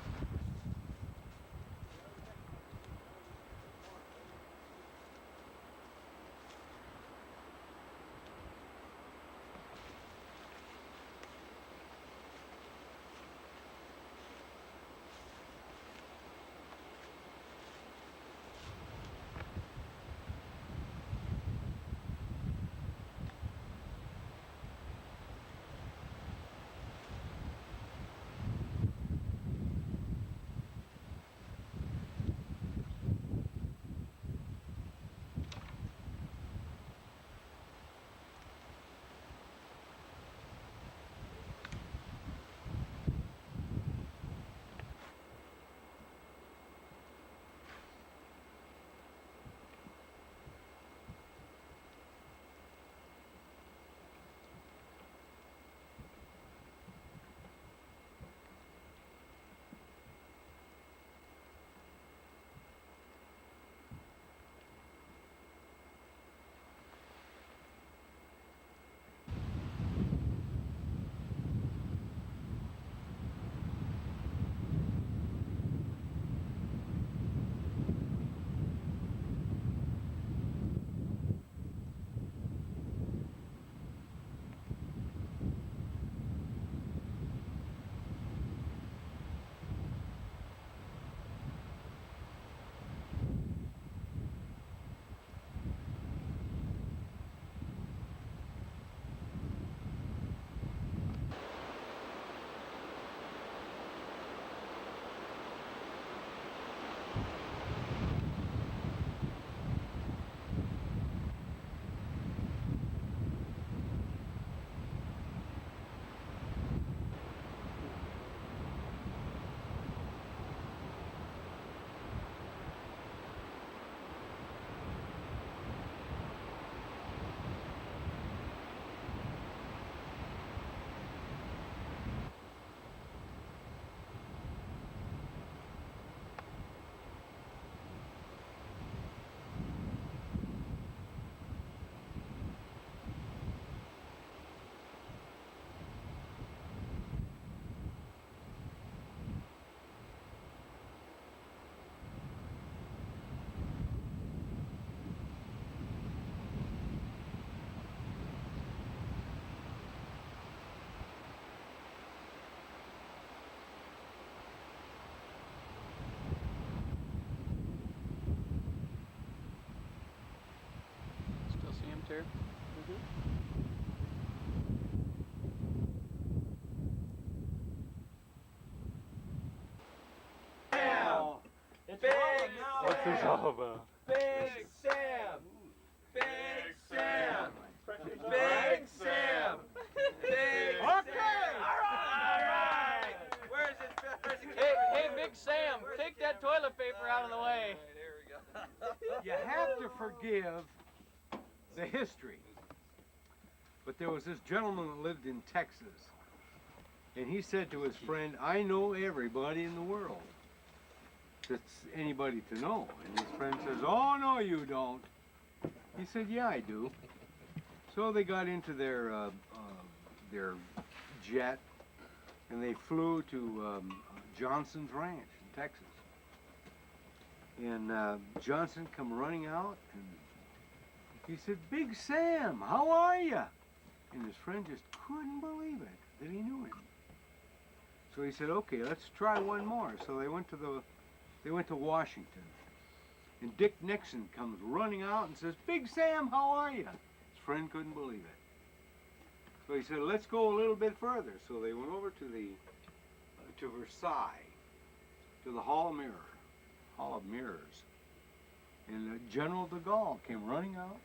this all about? Big Sam! Big Sam! Big Sam! Big Sam! All right! Where's it? Hey, Big Sam, take that toilet paper out of the way. You have to forgive the history. But there was this gentleman that lived in Texas, and he said to his friend, I know everybody in the world that's anybody to know. And his friend says, oh, no, you don't. He said, yeah, I do. So they got into their jet, and they flew to Johnson's Ranch in Texas. And Johnson come running out, and he said, Big Sam, how are you? And his friend just couldn't believe it, that he knew him. So he said, okay, let's try one more. So they went to Washington. And Dick Nixon comes running out and says, Big Sam, how are you? His friend couldn't believe it. So he said, let's go a little bit further. So they went over to Versailles, to the Hall of Mirrors. And General de Gaulle came running out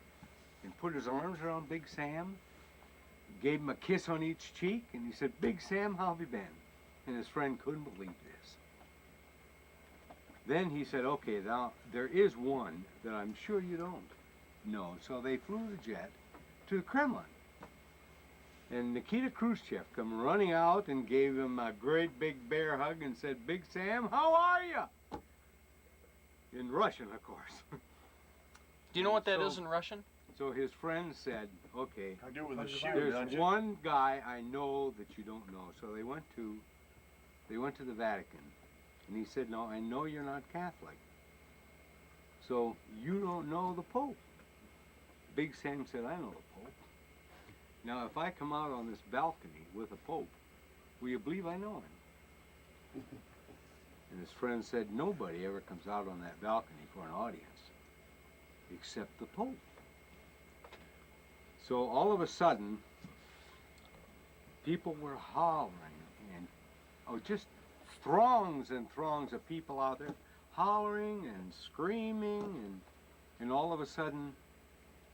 and put his arms around Big Sam, gave him a kiss on each cheek, and he said, Big Sam, how have you been? And his friend couldn't believe this. Then he said, okay, now there is one that I'm sure you don't know. So they flew the jet to the Kremlin. And Nikita Khrushchev come running out and gave him a great big bear hug and said, Big Sam, how are you? In Russian, of course. Do you know what that is in Russian? So his friend said, okay, I do with a shoe, there's don't you? one guy I know that you don't know. So they went to the Vatican. And he said, no, I know you're not Catholic. So you don't know the Pope. Big Sam said, I know the Pope. Now, if I come out on this balcony with a Pope, will you believe I know him? And his friend said, nobody ever comes out on that balcony for an audience except the Pope. So all of a sudden, people were hollering, and just throngs and throngs of people out there hollering and screaming, and all of a sudden,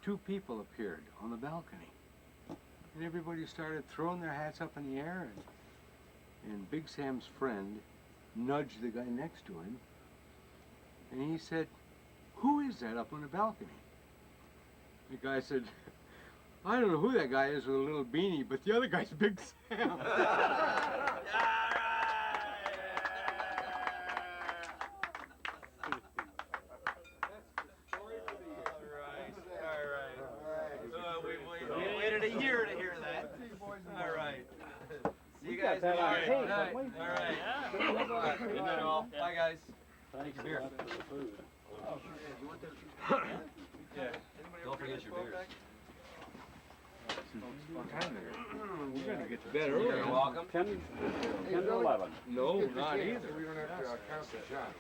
two people appeared on the balcony. And everybody started throwing their hats up in the air, and Big Sam's friend nudged the guy next to him, and he said, who is that up on the balcony? The guy said, I don't know who that guy is with a little beanie, but the other guy's Big Sam. We waited a year to hear that. All right. See you guys that on tomorrow. tape, All right. Good night, all. Bye, guys. Thanks a beer. lot for the food. Yeah. Don't forget your beers. We're gonna get to bed early. You're welcome. 10 to 11. No, not either. We don't have to count the shot.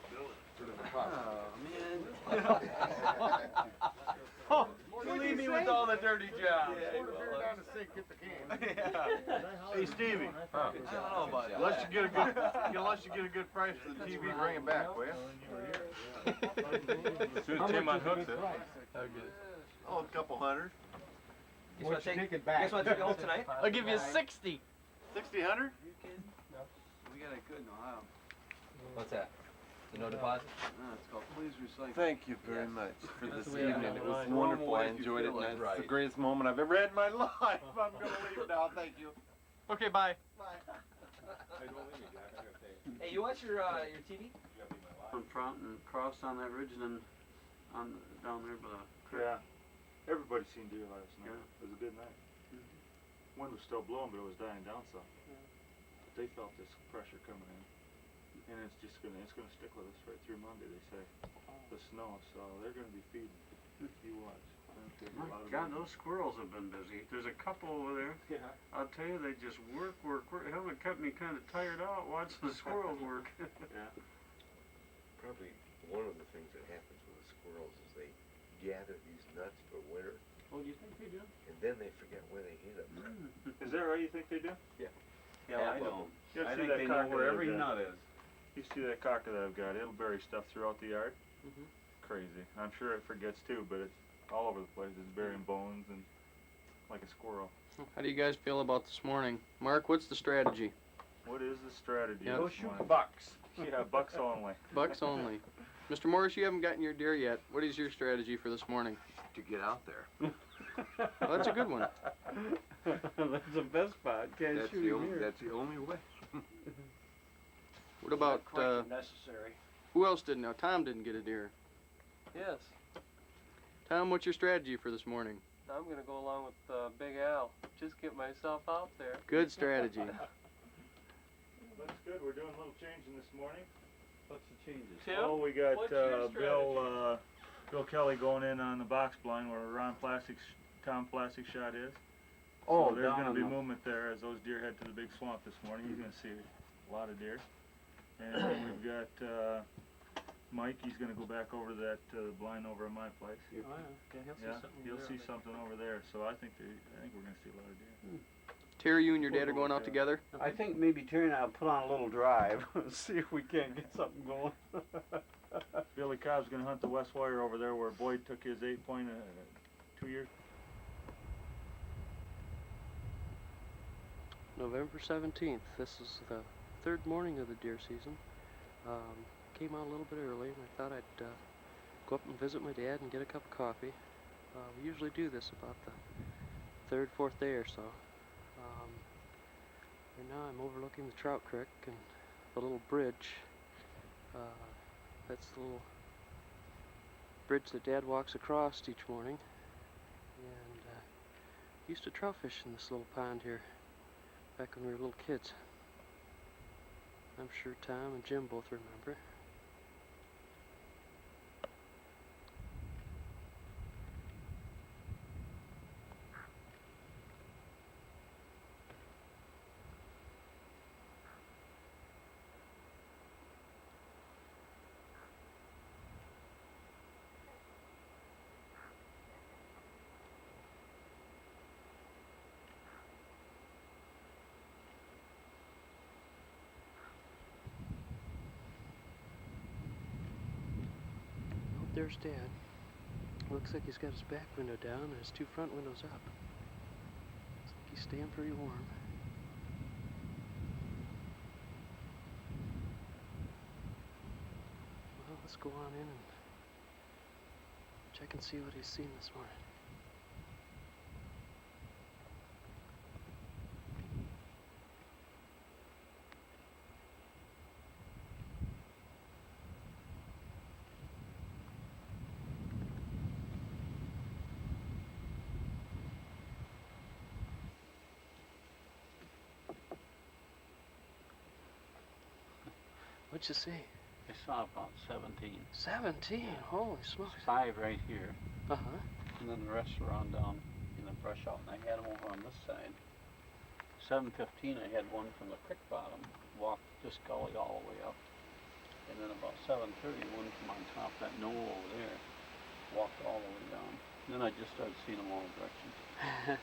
Put it in the pot. Oh, man. You leave me with all the dirty jobs. Pour the beer down the sink, get the can. Yeah. Hey, Stevie. I don't know about that. Unless you get a good price for the TV, bring it back, will you? Soon as Tim unhooks it. How good. Oh, a couple hundred. Guess what, take it back. Guess what, take it home tonight? I'll give you 60. 1,600? You kidding? No. We got it good in Ohio. What's that? The no deposit? No, it's called Please Recycle. Thank you very Yes. much for That's this the way I evening. know. It was Normal wonderful. I way if you enjoyed it, feel and like that's the right. greatest moment I've ever had in my life. I'm going to leave now. Thank you. Okay, bye. Hey, you watch your TV? On front and crossed on that ridge and then on down there by the creek. Yeah. Everybody seen deer last night. Yeah. It was a good night. Wind was still blowing, but it was dying down some. But they felt this pressure coming in, and it's gonna stick with us right through Monday. They say the snow, so they're gonna be feeding. You watch. My God, those squirrels have been busy. There's a couple over there. Yeah. I'll tell you, they just work. Hell, it kept me kind of tired out watching the squirrels work. Yeah. Probably one of the things that happens with the squirrels is they gather these nuts for winter. Oh, do you think they do? And then they forget where they hid them. Is that right? You think they do? Yeah. Yeah, I don't. You ever I see think that they know cocker where that every I've got? nut is. You see that cocker that I've got? It'll bury stuff throughout the yard. crazy. I'm sure it forgets too, but it's all over the place. It's burying bones and like a squirrel. How do you guys feel about this morning? Mark, what's the strategy? What is the strategy? Yep. Go Go shoot shoot the bucks. Yeah, bucks only. Bucks only. Mr. Morris, you haven't gotten your deer yet. What is your strategy for this morning? To get out there. Well, that's a good one. That's the best spot. Can't shoot him here. That's the only way. What about, necessary. who else didn't know? Tom didn't get a deer. Yes, Tom, what's your strategy for this morning? I'm gonna go along with Big Al. Just get myself out there. Good strategy. That's good. We're doing a little changing this morning. What's the changes? Tim, Oh, we got what's your Bill Kelly going in on the box blind where Tom Plastic shot is. Oh, so there's down going to be on the- movement there as those deer head to the big swamp this morning. He's going to see a lot of deer. And then we've got Mike. He's going to go back over that blind over at my place. Oh, yeah, He'll see something over there. So I think we're going to see a lot of deer. Terry, you and your dad are going out together? I think maybe Terry and I'll put on a little drive and see if we can't get something going. Billy Cobb's going to hunt the west wire over there where Boyd took his 8-point 2 years. November 17th. This is the third morning of the deer season. Came out a little bit early and I thought I'd go up and visit my dad and get a cup of coffee. We usually do this about the third, fourth day or so. Right now I'm overlooking the Trout Creek and the little bridge. That's the little bridge that Dad walks across each morning. And used to trout fish in this little pond here back when we were little kids. I'm sure Tom and Jim both remember. There's Dad. Looks like he's got his back window down and his two front windows up. Looks like he's staying pretty warm. Well, let's go on in and check and see what he's seen this morning. What'd you see? I saw about 17. 17? Holy smokes. 5 right here. Uh-huh. And then the rest were on down in the brush out. And I had them over on this side. 7:15, I had one from the creek bottom, walked this gully all the way up. And then about 7:30, one from on top that knoll over there, walked all the way down. And then I just started seeing them all directions.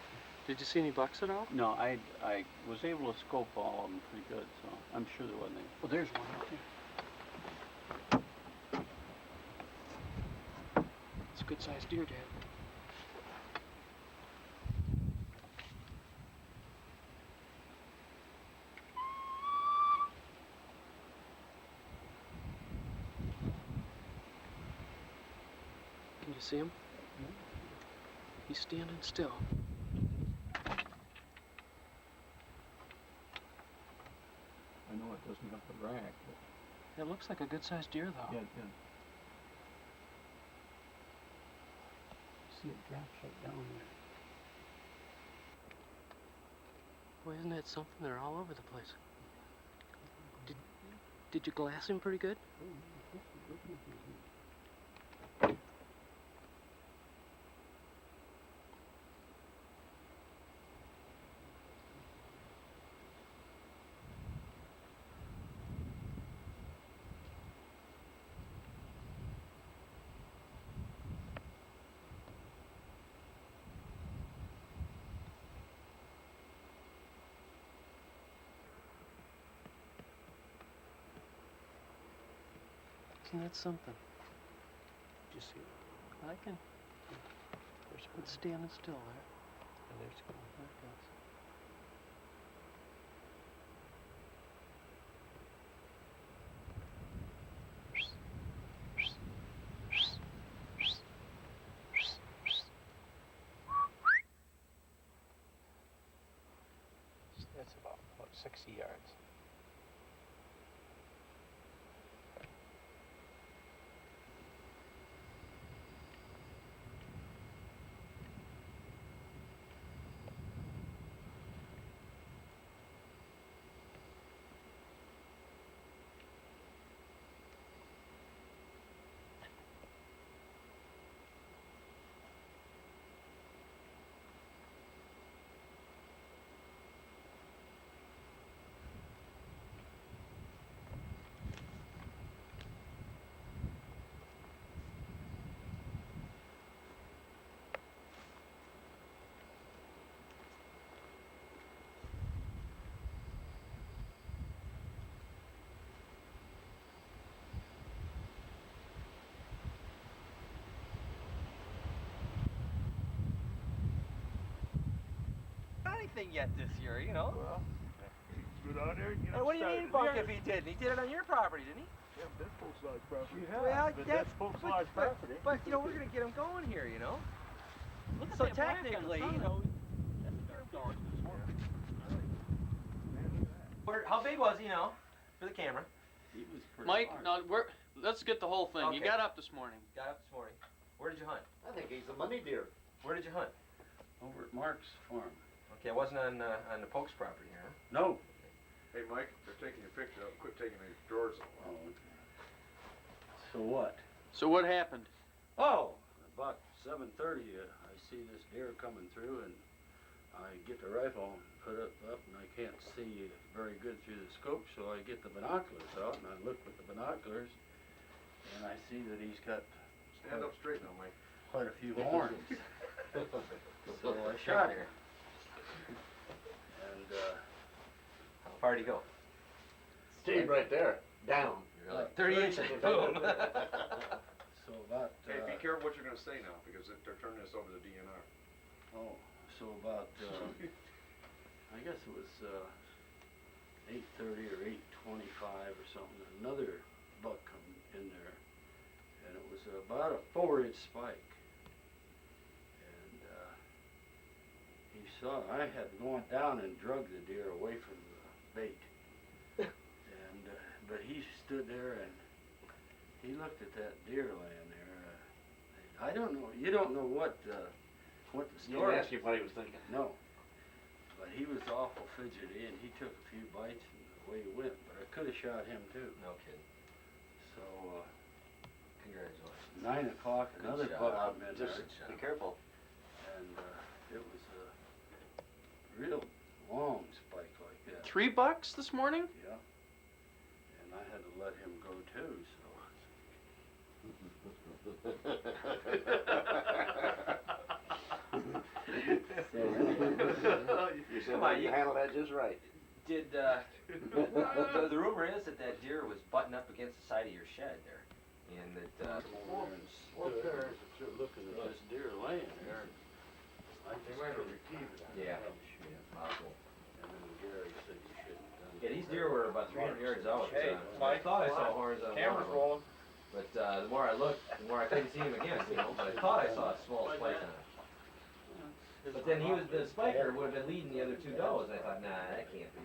Did you see any bucks at all? No, I was able to scope all of them pretty good, so I'm sure there wasn't any. Well, there's one right there. It's a good-sized deer, Dad. Can you see him? He's standing still. I know it doesn't have the rack, but It looks like a good-sized deer, though. yeah, it did. See it drops right down there. Boy, isn't that something? They're all over the place. Did you glass him pretty good? Isn't that something? you see it? I can. It's standing still there. And there's going. There it goes. That's about 60 yards. Anything yet this year, you know? Well, good on there. Hey, what do you mean, Buck, if he didn't? He did it on your property, didn't he? Yeah, that's folks' large property. Well, that's folks' large property. But, you know, we're going to get him going here, you know? Look at So that black on the technically, front you of know, it. let's get him going. How big was he, you know, for the camera? He was pretty Mike, large. let's get the whole thing. You Okay. got up this morning. Got up this morning. Where did you hunt? I think he's a money deer. Where did you hunt? Over at Mark's farm. Okay, it wasn't on the Polk's property, huh? No. Hey, Mike, they're taking your picture up. Quit taking these drawers off. Oh, okay. So what? So what happened? Oh, about 7:30, I see this deer coming through, and I get the rifle and put it up, and I can't see very good through the scope, so I get the binoculars out, and I look with the binoculars, and I see that he's got Stand up straight now, Mike. quite a few horns. So I shot him. And How far did he go? Stayed right there, down. 30 inches. Boom. so about Hey, be careful what you're going to say now, because they're turning this over to DNR. oh, so about I guess it was 8:30 or 8:25 or something. Another buck come in there, and it was about a 4-inch spike. And he saw I had gone down and drug the deer away from the bait. And but he stood there and he looked at that deer laying there. I don't know. You don't know what the story. You asked him what he was thinking. No. But he was awful fidgety, and he took a few bites, and away he went. But I could have shot him too. No kidding. So, Congratulations. 9 o'clock, Good another shot. buck come in Just there, be careful. and it was a real long spike like that. 3 bucks this morning? Yeah. And I had to let him go too, so. You said you handled that just right. Did the rumor is that that deer was butting up against the side of your shed there, and that Up there, looking at this deer laying there. I just might have repeated that. yeah. Possible. And then Gary said you shouldn't have done Yeah, these deer were about 300 yards out. Hey, I thought I saw horns on Camera's one of them. rolling. But the more I looked, the more I couldn't see him again, you know. But I thought I saw a small spike on it. But then the spiker would have been leading the other 2 does. I thought, nah, that can't be.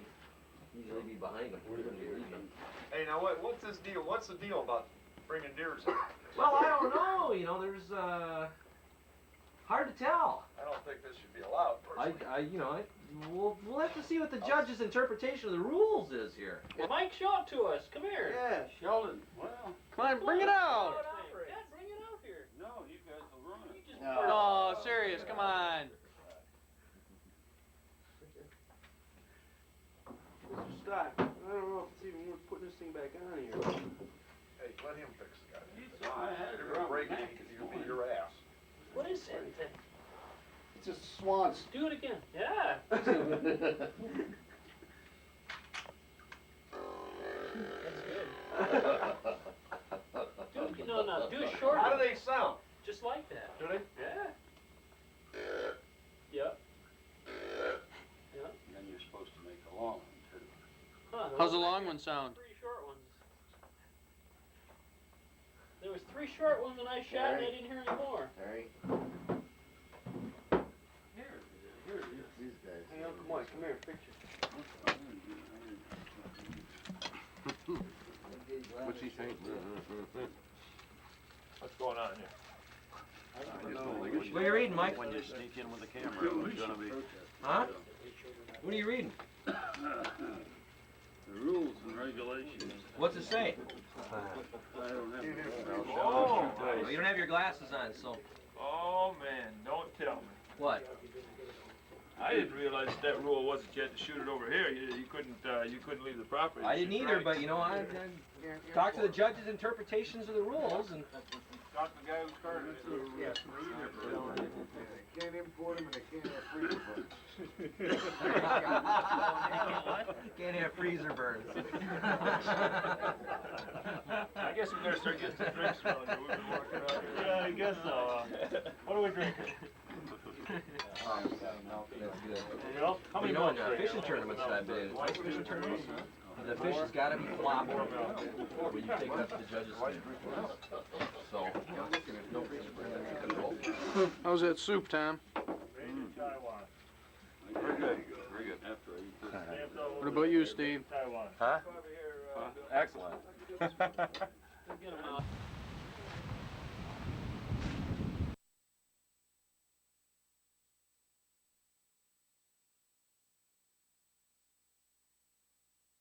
Usually be behind them. We're gonna be leading them. Hey, now what's this deal? What's the deal about bringing deers in? Well, I don't know. You know, there's hard to tell. I don't think this should be allowed, personally. We'll have to see what the judge's interpretation of the rules is here. Well, Mike, show it to us. Come here. Yeah, Sheldon. Well, Come on, bring it out. Dad, bring it out here. no, you guys will ruin it. No, serious, come on. Mr. Stock, I don't know if it's even worth putting this thing back on here. Hey, let him fix the guy. I had it You're around gonna break my it neck because this you're gonna beat morning. your ass. What is that thing? It's a swan's. Do it again. Yeah. That's good. Do it, no, do it shorter. How do they they sound? Just like that. Do they? Yeah. Yep. Yep. And then you're supposed to make a long one too. Huh, How's the long one sound? 3 short ones. There was 3 short ones when I shot, and I didn't hear any more. Harry, Here it is. these guys. Hey, Uncle Mike, come here, picture. What's he think? What's going on here? What are you reading, Mike? When you sneak in with a camera, it was gonna be. Huh? What are you reading? The rules and regulations. What's it say? I don't have. Oh, Well, you don't have your glasses on, so oh man, don't tell me. what? I didn't realize that rule wasn't you had to shoot it over here. You couldn't leave the property. I didn't either, but you know, I talked to the judge's interpretations of the rules, and Got the guy who started it. Yeah, they can't import them and they can't have freezer can't have freezer burns. I guess we better start getting some drinks around here. We've been working out here. Yeah, I guess so. What are we drinking? That's good. You know, how many You know, in months are you? fishing tournaments that I've been in, ice fishing tournaments, the fish has got to be flopped when you take it up to the judge's stand. So, no freezer burn. How's that soup, Tom? Taiwan. Very good, very good. After I eat this. What about you, Steve? Taiwan. Huh? Excellent. Get 'em out.